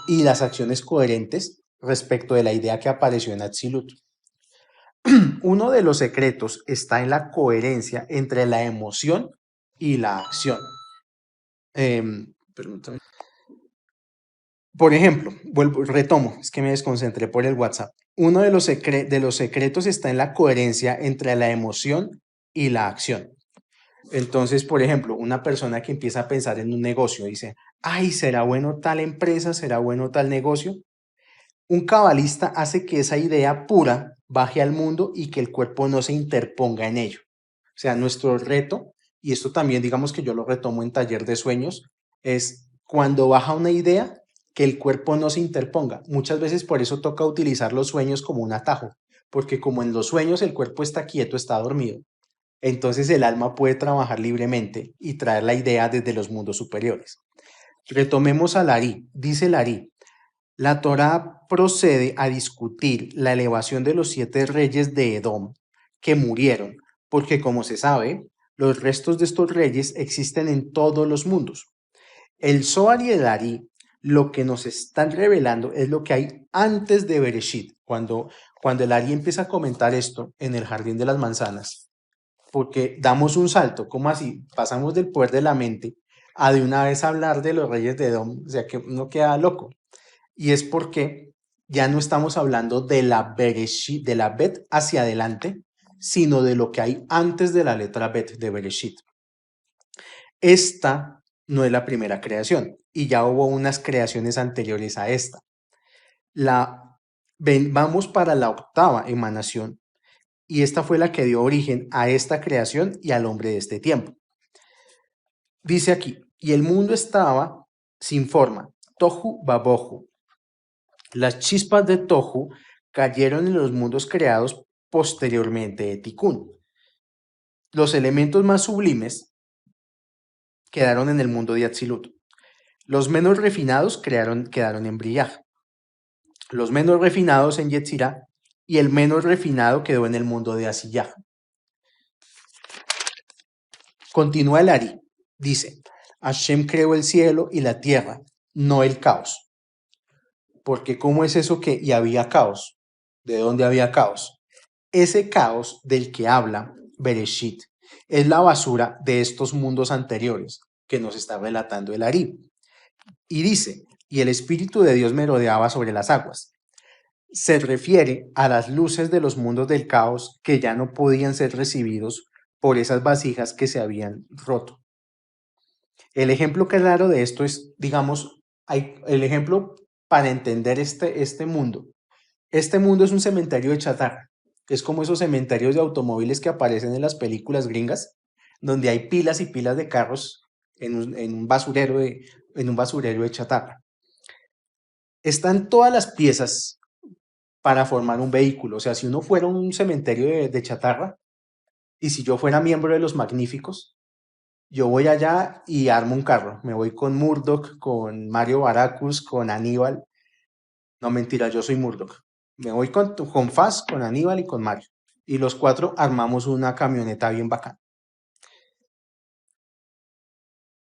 y las acciones coherentes respecto de la idea que apareció en Atzilut. Uno de los secretos está en la coherencia entre la emoción y la acción. Permítame. Por ejemplo, retomo, es que me desconcentré por el WhatsApp. Uno de los secretos está en la coherencia entre la emoción y la acción. Entonces, por ejemplo, una persona que empieza a pensar en un negocio dice, ay, ¿será bueno tal empresa? ¿Será bueno tal negocio? Un cabalista hace que esa idea pura baje al mundo y que el cuerpo no se interponga en ello. O sea, nuestro reto, y esto también digamos que yo lo retomo en taller de sueños, es cuando baja una idea, que el cuerpo no se interponga. Muchas veces por eso toca utilizar los sueños como un atajo, porque como en los sueños el cuerpo está quieto, está dormido, entonces el alma puede trabajar libremente y traer la idea desde los mundos superiores. Retomemos a Larí. Dice Larí, la Torá procede a discutir la elevación de los 7 reyes de Edom que murieron, porque como se sabe, los restos de estos reyes existen en todos los mundos. El Zohar y el Ari lo que nos están revelando es lo que hay antes de Bereshit, cuando el Ari empieza a comentar esto en el Jardín de las Manzanas, porque damos un salto, ¿cómo así? Pasamos del poder de la mente a de una vez hablar de los reyes de Edom, o sea que uno queda loco. Y es porque ya no estamos hablando de la Bereshit, de la Bet hacia adelante, sino de lo que hay antes de la letra Bet de Bereshit. Esta no es la primera creación y ya hubo unas creaciones anteriores a esta. Vamos para la octava emanación y esta fue la que dio origen a esta creación y al hombre de este tiempo. Dice aquí, y el mundo estaba sin forma, tohu babohu. Las chispas de Tohu cayeron en los mundos creados posteriormente de Tikkun. Los elementos más sublimes quedaron en el mundo de Atzilut. Los menos refinados quedaron en Briyah. Los menos refinados en Yetzirah y el menos refinado quedó en el mundo de Asiyah. Continúa el Ari. Dice, Hashem creó el cielo y la tierra, no el caos. Porque ¿cómo es eso que y había caos? ¿De dónde había caos? Ese caos del que habla Bereshit es la basura de estos mundos anteriores que nos está relatando el Ari. Y dice, y el Espíritu de Dios merodeaba sobre las aguas. Se refiere a las luces de los mundos del caos que ya no podían ser recibidos por esas vasijas que se habían roto. El ejemplo claro de esto es, digamos, el ejemplo para entender este mundo. Este mundo es un cementerio de chatarra. Es como esos cementerios de automóviles que aparecen en las películas gringas, donde hay pilas y pilas de carros en un basurero de chatarra. Están todas las piezas para formar un vehículo. O sea, si uno fuera un cementerio de chatarra, y si yo fuera miembro de los Magníficos, yo voy allá y armo un carro. Me voy con Murdoch, con Mario Baracus, con Aníbal. No, mentira, yo soy Murdoch. Me voy con Faz, con Aníbal y con Mario. Y los 4 armamos una camioneta bien bacana.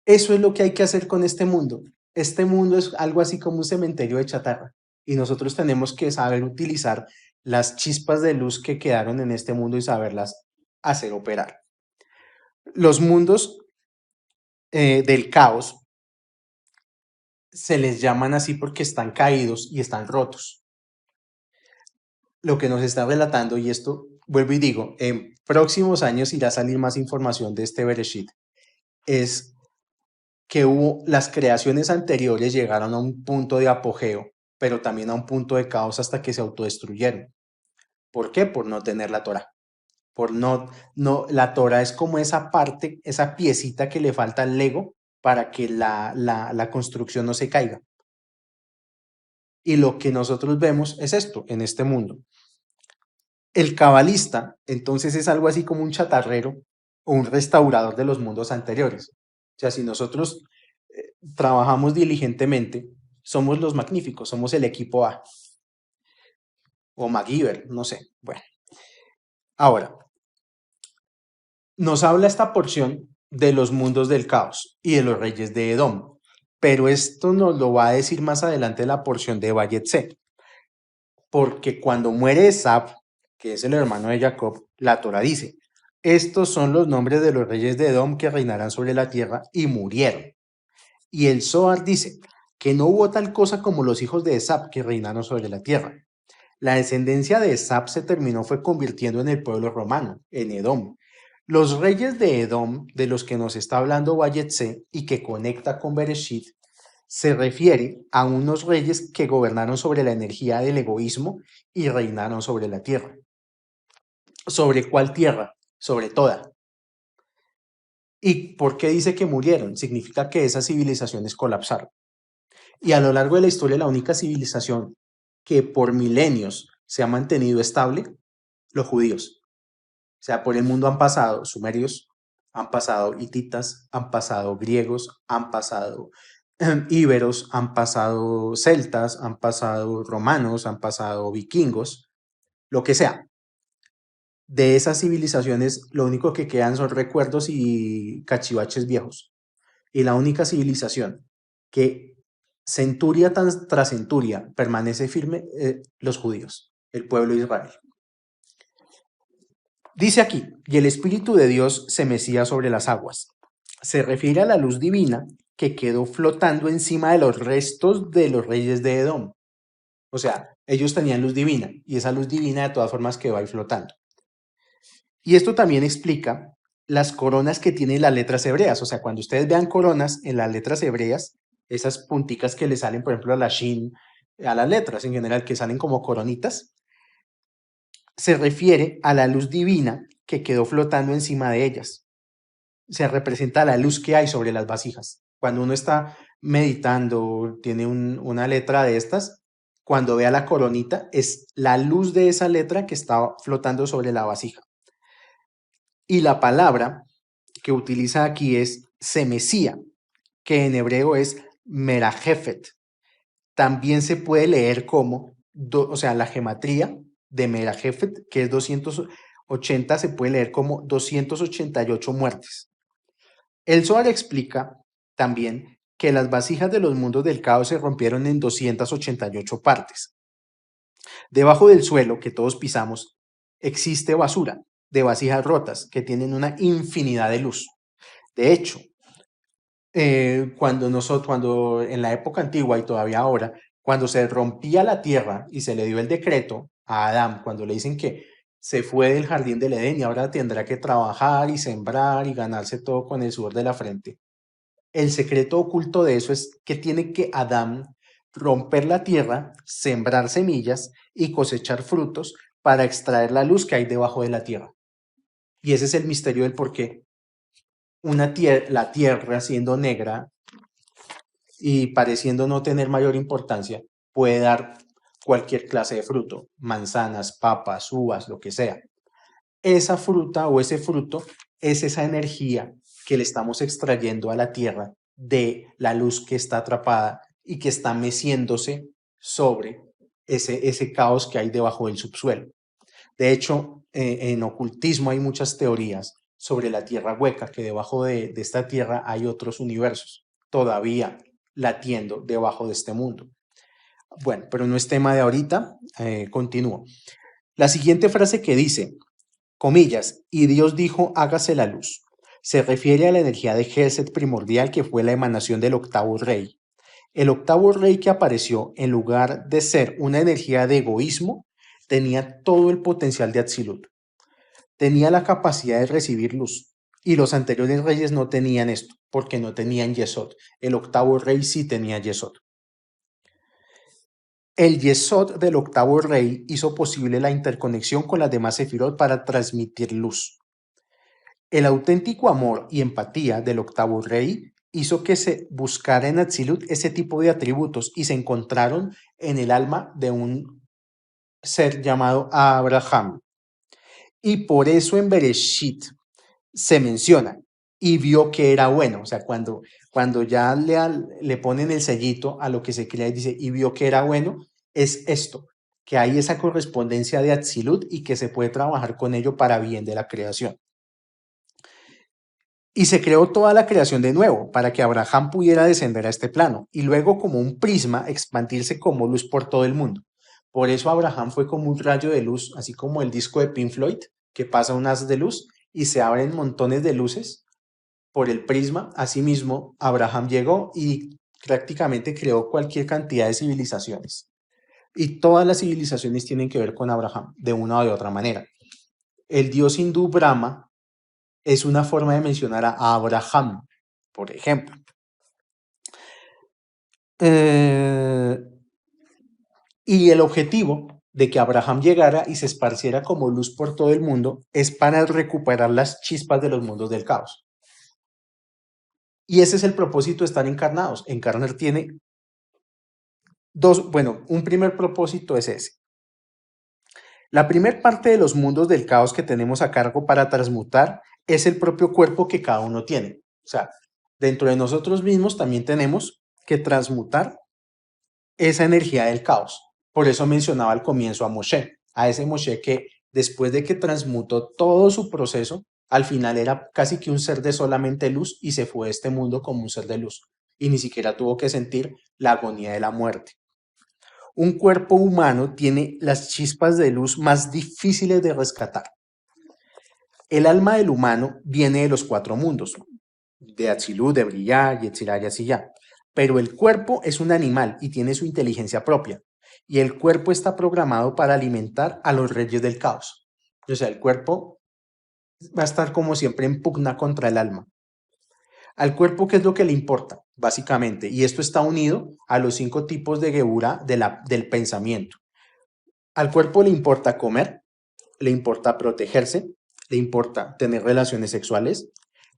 Eso es lo que hay que hacer con este mundo. Este mundo es algo así como un cementerio de chatarra. Y nosotros tenemos que saber utilizar las chispas de luz que quedaron en este mundo y saberlas hacer operar. Los mundos del caos se les llaman así porque están caídos y están rotos. Lo que nos está relatando, y esto vuelvo y digo, en próximos años irá a salir más información de este Bereshit, es que las creaciones anteriores llegaron a un punto de apogeo, pero también a un punto de caos hasta que se autodestruyeron. ¿Por qué? Por no tener la Torah. La Torah es como esa parte, esa piecita que le falta al Lego para que la construcción no se caiga. Y lo que nosotros vemos es esto en este mundo. El cabalista, entonces, es algo así como un chatarrero o un restaurador de los mundos anteriores. O sea, si nosotros trabajamos diligentemente, somos los magníficos, somos el equipo A. O MacGyver, no sé. Bueno. Ahora, nos habla esta porción de los mundos del caos y de los reyes de Edom. Pero esto nos lo va a decir más adelante la porción de Bayetse. Porque cuando muere Esab, que es el hermano de Jacob, la Torá dice, estos son los nombres de los reyes de Edom que reinarán sobre la tierra y murieron. Y el Zohar dice que no hubo tal cosa como los hijos de Esab que reinaron sobre la tierra. La descendencia de Esab se terminó fue convirtiendo en el pueblo romano, en Edom. Los reyes de Edom, de los que nos está hablando Bayetse y que conecta con Bereshit, se refiere a unos reyes que gobernaron sobre la energía del egoísmo y reinaron sobre la tierra. ¿Sobre cuál tierra? Sobre toda. ¿Y por qué dice que murieron? Significa que esas civilizaciones colapsaron. Y a lo largo de la historia, la única civilización que por milenios se ha mantenido estable, los judíos. O sea, por el mundo han pasado sumerios, han pasado hititas, han pasado griegos, han pasado íberos, han pasado celtas, han pasado romanos, han pasado vikingos, lo que sea. De esas civilizaciones, lo único que quedan son recuerdos y cachivaches viejos. Y la única civilización que centuria tras centuria permanece firme, los judíos, el pueblo de Israel. Dice aquí, y el Espíritu de Dios se mecía sobre las aguas. Se refiere a la luz divina que quedó flotando encima de los restos de los reyes de Edom. O sea, ellos tenían luz divina y esa luz divina de todas formas quedó ahí flotando. Y esto también explica las coronas que tienen las letras hebreas. O sea, cuando ustedes vean coronas en las letras hebreas, esas punticas que le salen, por ejemplo, a la shin, a las letras en general, que salen como coronitas, se refiere a la luz divina que quedó flotando encima de ellas. Se representa la luz que hay sobre las vasijas. Cuando uno está meditando, tiene una letra de estas, cuando vea la coronita, es la luz de esa letra que está flotando sobre la vasija. Y la palabra que utiliza aquí es semesía, que en hebreo es merajefet. También se puede leer como, o sea, la gematría de merajefet, que es 280, se puede leer como 288 muertes. El Zohar explica también que las vasijas de los mundos del caos se rompieron en 288 partes. Debajo del suelo que todos pisamos existe basura de vasijas rotas que tienen una infinidad de luz. De hecho, cuando en la época antigua y todavía ahora, cuando se rompía la tierra y se le dio el decreto a Adán, cuando le dicen que se fue del jardín del Edén y ahora tendrá que trabajar y sembrar y ganarse todo con el sudor de la frente. El secreto oculto de eso es que tiene que Adán romper la tierra, sembrar semillas y cosechar frutos para extraer la luz que hay debajo de la tierra. Y ese es el misterio del por qué la tierra siendo negra y pareciendo no tener mayor importancia, puede dar cualquier clase de fruto, manzanas, papas, uvas, lo que sea. Esa fruta o ese fruto es esa energía que le estamos extrayendo a la tierra de la luz que está atrapada y que está meciéndose sobre ese caos que hay debajo del subsuelo. De hecho, en ocultismo hay muchas teorías sobre la tierra hueca, que debajo de esta tierra hay otros universos todavía latiendo debajo de este mundo. Bueno, pero no es tema de ahorita, continúo. La siguiente frase que dice, comillas, y Dios dijo, hágase la luz, se refiere a la energía de Geset primordial que fue la emanación del octavo rey. El octavo rey que apareció, en lugar de ser una energía de egoísmo, tenía todo el potencial de Atzilut. Tenía la capacidad de recibir luz. Y los anteriores reyes no tenían esto, porque no tenían Yesod. El octavo rey sí tenía Yesod. El Yesod del octavo rey hizo posible la interconexión con las demás Sefirot para transmitir luz. El auténtico amor y empatía del octavo rey hizo que se buscara en Atzilut ese tipo de atributos y se encontraron en el alma de un ser llamado Abraham. Y por eso en Bereshit se menciona y vio que era bueno. O sea, cuando ya le ponen el sellito a lo que se crea y dice y vio que era bueno, es esto, que hay esa correspondencia de Atzilut y que se puede trabajar con ello para bien de la creación. Y se creó toda la creación de nuevo para que Abraham pudiera descender a este plano y luego como un prisma expandirse como luz por todo el mundo. Por eso Abraham fue como un rayo de luz, así como el disco de Pink Floyd, que pasa un haz de luz y se abren montones de luces por el prisma. Asimismo, Abraham llegó y prácticamente creó cualquier cantidad de civilizaciones. Y todas las civilizaciones tienen que ver con Abraham, de una o de otra manera. El dios hindú Brahma es una forma de mencionar a Abraham, por ejemplo. Y el objetivo de que Abraham llegara y se esparciera como luz por todo el mundo es para recuperar las chispas de los mundos del caos. Y ese es el propósito de estar encarnados. Encarnar tiene un primer propósito es ese. La primera parte de los mundos del caos que tenemos a cargo para transmutar es el propio cuerpo que cada uno tiene. O sea, dentro de nosotros mismos también tenemos que transmutar esa energía del caos. Por eso mencionaba al comienzo a Moshe, a ese Moshe que después de que transmutó todo su proceso, al final era casi que un ser de solamente luz y se fue de este mundo como un ser de luz y ni siquiera tuvo que sentir la agonía de la muerte. Un cuerpo humano tiene las chispas de luz más difíciles de rescatar. El alma del humano viene de los 4 mundos, de Atzilú, de Brillá, Yetzirah y Asiyá. Pero el cuerpo es un animal y tiene su inteligencia propia. Y el cuerpo está programado para alimentar a los reyes del caos. O sea, el cuerpo va a estar como siempre en pugna contra el alma. Al cuerpo, ¿qué es lo que le importa? Básicamente, y esto está unido a los 5 tipos de Geburah del pensamiento. Al cuerpo le importa comer, le importa protegerse, le importa tener relaciones sexuales,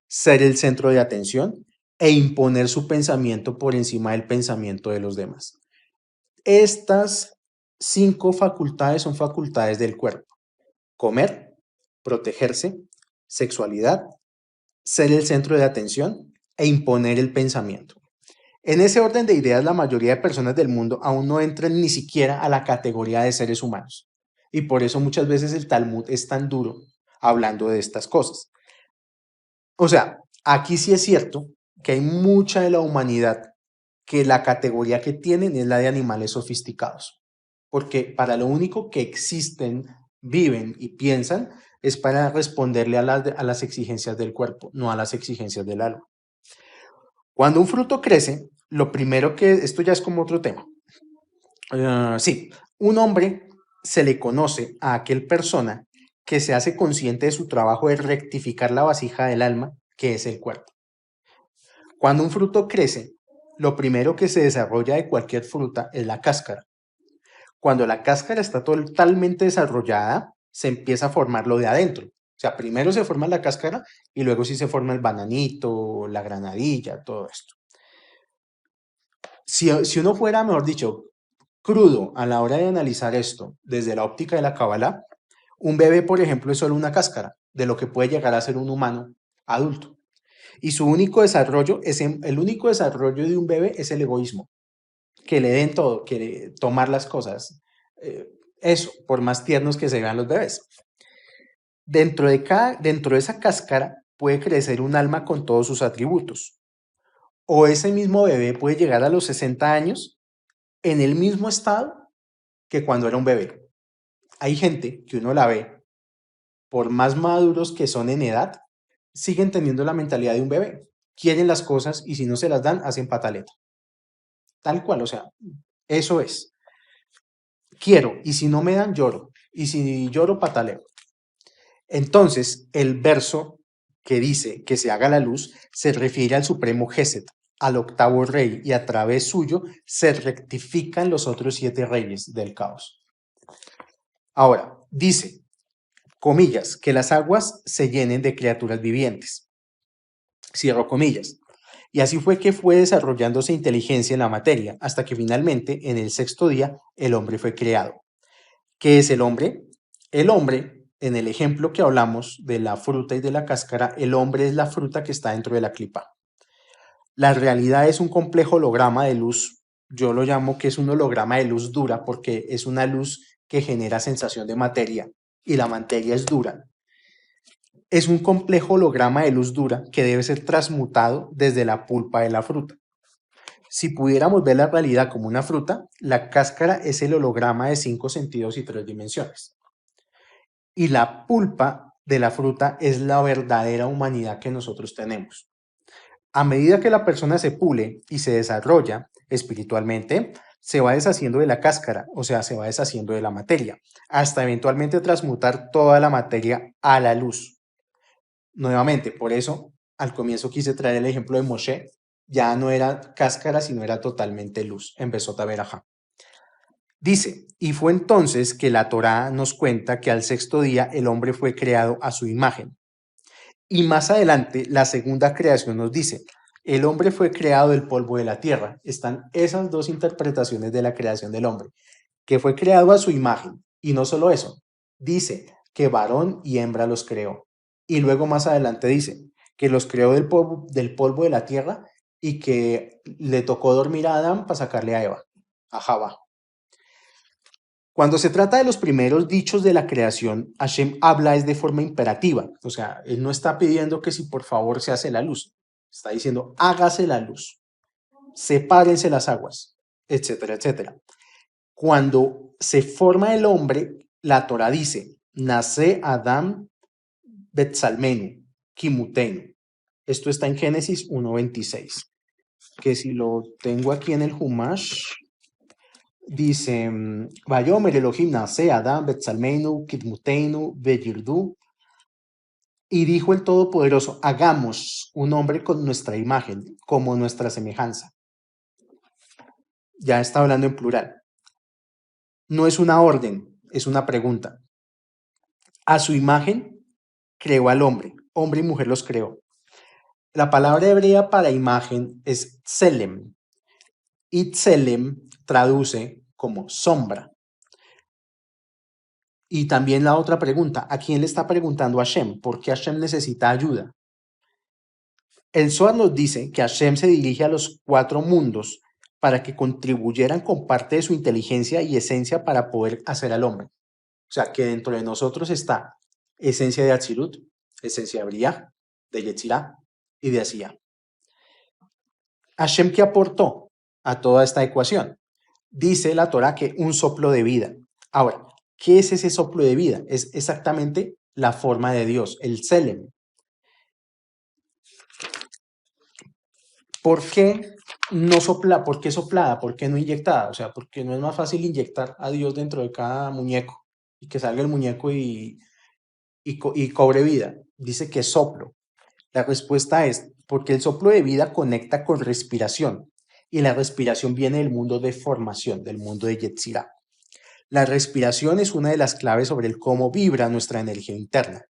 ser el centro de atención e imponer su pensamiento por encima del pensamiento de los demás. Estas 5 facultades son facultades del cuerpo: comer, protegerse, sexualidad, ser el centro de atención e imponer el pensamiento. En ese orden de ideas, la mayoría de personas del mundo aún no entran ni siquiera a la categoría de seres humanos. Y por eso muchas veces el Talmud es tan duro hablando de estas cosas. O sea, aquí sí es cierto que hay mucha de la humanidad que la categoría que tienen es la de animales sofisticados, porque para lo único que existen, viven y piensan es para responderle a las exigencias del cuerpo, no a las exigencias del alma. Cuando un fruto crece, lo primero esto ya es como otro tema. Sí, un hombre se le conoce a aquel persona que se hace consciente de su trabajo de rectificar la vasija del alma, que es el cuerpo. Cuando un fruto crece, lo primero que se desarrolla de cualquier fruta es la cáscara. Cuando la cáscara está totalmente desarrollada, se empieza a formar lo de adentro. O sea, primero se forma la cáscara y luego sí se forma el bananito, la granadilla, todo esto. Si uno fuera, mejor dicho, crudo a la hora de analizar esto desde la óptica de la Kabbalah, un bebé, por ejemplo, es solo una cáscara de lo que puede llegar a ser un humano adulto. Y su único desarrollo, el único desarrollo de un bebé es el egoísmo, que le den todo, que tomar las cosas. Eso, por más tiernos que se vean los bebés. Dentro de esa cáscara puede crecer un alma con todos sus atributos. O ese mismo bebé puede llegar a los 60 años en el mismo estado que cuando era un bebé. Hay gente que uno la ve, por más maduros que son en edad, siguen teniendo la mentalidad de un bebé. Quieren las cosas y si no se las dan, hacen pataleta. Tal cual, o sea, eso es. Quiero y si no me dan, lloro. Y si lloro, pataleo. Entonces, el verso que dice que se haga la luz se refiere al supremo Gesed, al octavo rey, y a través suyo se rectifican los otros 7 reyes del caos. Ahora, dice, comillas, que las aguas se llenen de criaturas vivientes. Cierro comillas. Y así fue que fue desarrollándose inteligencia en la materia, hasta que finalmente, en el 6º día, el hombre fue creado. ¿Qué es el hombre? El hombre, en el ejemplo que hablamos de la fruta y de la cáscara, el hombre es la fruta que está dentro de la clipa. La realidad es un complejo holograma de luz. Yo lo llamo que es un holograma de luz dura porque es una luz que genera sensación de materia y la materia es dura. Es un complejo holograma de luz dura que debe ser transmutado desde la pulpa de la fruta. Si pudiéramos ver la realidad como una fruta, la cáscara es el holograma de 5 sentidos y 3 dimensiones. Y la pulpa de la fruta es la verdadera humanidad que nosotros tenemos. A medida que la persona se pule y se desarrolla espiritualmente, se va deshaciendo de la cáscara, o sea, se va deshaciendo de la materia, hasta eventualmente transmutar toda la materia a la luz. Nuevamente, por eso al comienzo quise traer el ejemplo de Moshe, ya no era cáscara, sino era totalmente luz, empezó Taberajá. Dice, y fue entonces que la Torá nos cuenta que al sexto día el hombre fue creado a su imagen. Y más adelante, la segunda creación nos dice, el hombre fue creado del polvo de la tierra. Están esas dos interpretaciones de la creación del hombre, que fue creado a su imagen. Y no solo eso, dice que varón y hembra los creó. Y luego más adelante dice que los creó del polvo de la tierra y que le tocó dormir a Adán para sacarle a Eva, a Java. Cuando se trata de los primeros dichos de la creación, Hashem habla es de forma imperativa, o sea, él no está pidiendo que si por favor se hace la luz, está diciendo hágase la luz, sepárense las aguas, etcétera, etcétera. Cuando se forma el hombre, la Torah dice, nace Adam Betzalmenu, Kimutenu. Esto está en Génesis 1:26, que si lo tengo aquí en el Humash, dice, Vayomer Elohim nace Adam Betzalmenu, Kidmutenu, Beyirdu. Y dijo el Todopoderoso, hagamos un hombre con nuestra imagen, como nuestra semejanza. Ya está hablando en plural. No es una orden, es una pregunta. A su imagen creó al hombre y mujer los creó. La palabra hebrea para imagen es tselem. Y tselem traduce como sombra. Y también la otra pregunta, ¿a quién le está preguntando Hashem? ¿Por qué Hashem necesita ayuda? El Zohar nos dice que Hashem se dirige a los 4 mundos para que contribuyeran con parte de su inteligencia y esencia para poder hacer al hombre. O sea, que dentro de nosotros está esencia de Atzirut, esencia de Briah, de Yetzirah y de Asiyah. Hashem, ¿qué aportó a toda esta ecuación? Dice la Torah que un soplo de vida. Ahora, ¿qué es ese soplo de vida? Es exactamente la forma de Dios, el Tselem. ¿Por qué no sopla? ¿Por qué soplada? ¿Por qué no inyectada? O sea, ¿por qué no es más fácil inyectar a Dios dentro de cada muñeco y que salga el muñeco y cobre vida? Dice que soplo. La respuesta es porque el soplo de vida conecta con respiración y la respiración viene del mundo de formación, del mundo de Yetzirah. La respiración es una de las claves sobre el cómo vibra nuestra energía interna.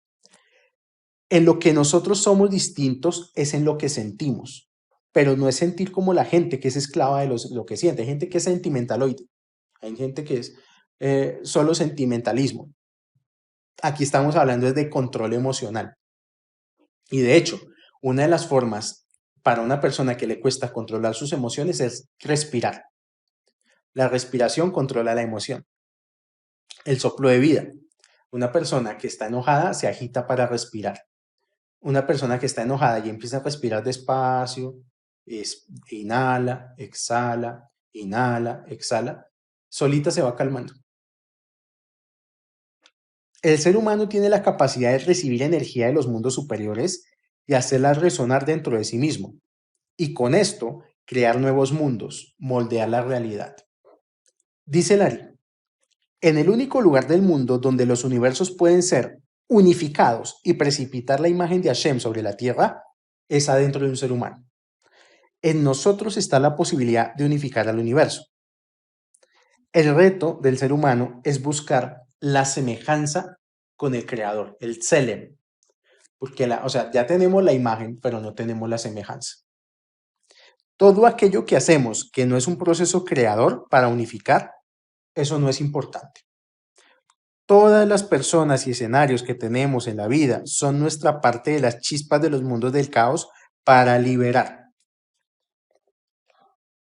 En lo que nosotros somos distintos es en lo que sentimos, pero no es sentir como la gente que es esclava de lo que siente. Hay gente que es sentimentaloide, hay gente que es solo sentimentalismo. Aquí estamos hablando de control emocional. Y de hecho, una de las formas para una persona que le cuesta controlar sus emociones es respirar. La respiración controla la emoción. El soplo de vida. Una persona que está enojada se agita para respirar. Una persona que está enojada y empieza a respirar despacio, inhala, exhala, solita se va calmando. El ser humano tiene la capacidad de recibir energía de los mundos superiores y hacerla resonar dentro de sí mismo, y con esto crear nuevos mundos, moldear la realidad. Dice Lari, en el único lugar del mundo donde los universos pueden ser unificados y precipitar la imagen de Hashem sobre la tierra es adentro de un ser humano. En nosotros está la posibilidad de unificar al universo. El reto del ser humano es buscar la semejanza con el creador, el Tselem, porque ya tenemos la imagen, pero no tenemos la semejanza. Todo aquello que hacemos que no es un proceso creador para unificar, eso no es importante. Todas las personas y escenarios que tenemos en la vida son nuestra parte de las chispas de los mundos del caos para liberar.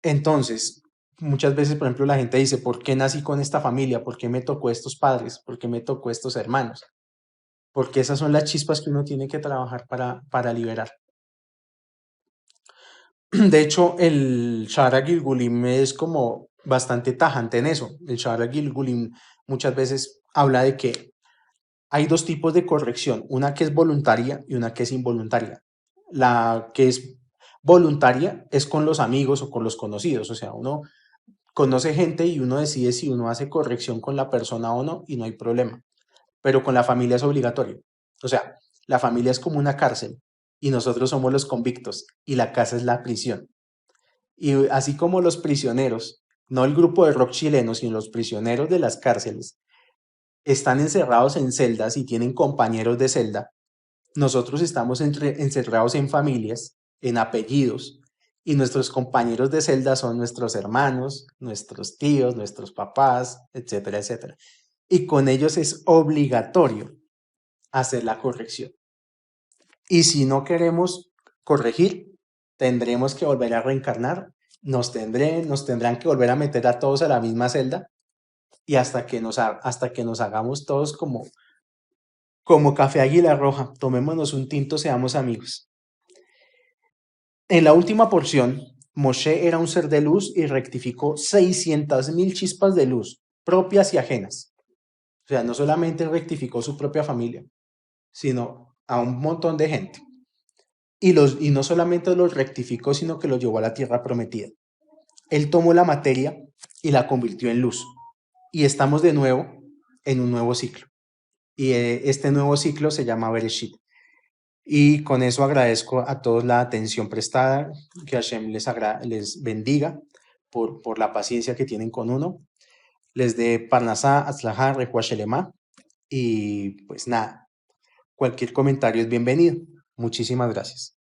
Entonces, muchas veces, por ejemplo, la gente dice, ¿por qué nací con esta familia? ¿Por qué me tocó estos padres? ¿Por qué me tocó estos hermanos? Porque esas son las chispas que uno tiene que trabajar para liberar. De hecho, el Shara Gilgulim es como bastante tajante en eso. El Shara Gilgulim muchas veces habla de que hay dos tipos de corrección, una que es voluntaria y una que es involuntaria. La que es voluntaria es con los amigos o con los conocidos, o sea, uno conoce gente y uno decide si uno hace corrección con la persona o no y no hay problema, pero con la familia es obligatorio. O sea, la familia es como una cárcel y nosotros somos los convictos y la casa es la prisión. Y así como los prisioneros, no el grupo de rock chileno, sino los prisioneros de las cárceles, están encerrados en celdas y tienen compañeros de celda, nosotros estamos encerrados en familias, en apellidos, y nuestros compañeros de celda son nuestros hermanos, nuestros tíos, nuestros papás, etcétera, etcétera. Y con ellos es obligatorio hacer la corrección. Y si no queremos corregir, tendremos que volver a reencarnar, nos tendrán que volver a meter a todos a la misma celda y hasta que nos hagamos todos como Café Águila Roja, tomémonos un tinto, seamos amigos. En la última porción, Moshe era un ser de luz y rectificó 600.000 chispas de luz, propias y ajenas. O sea, no solamente rectificó su propia familia, sino a un montón de gente. Y no solamente los rectificó, sino que los llevó a la tierra prometida. Él tomó la materia y la convirtió en luz. Y estamos de nuevo en un nuevo ciclo. Y este nuevo ciclo se llama Bereshit. Y con eso agradezco a todos la atención prestada, que Hashem les bendiga por la paciencia que tienen con uno, les dé Parnasá, Atzlajá, Refuah Shelema, y pues nada, cualquier comentario es bienvenido. Muchísimas gracias.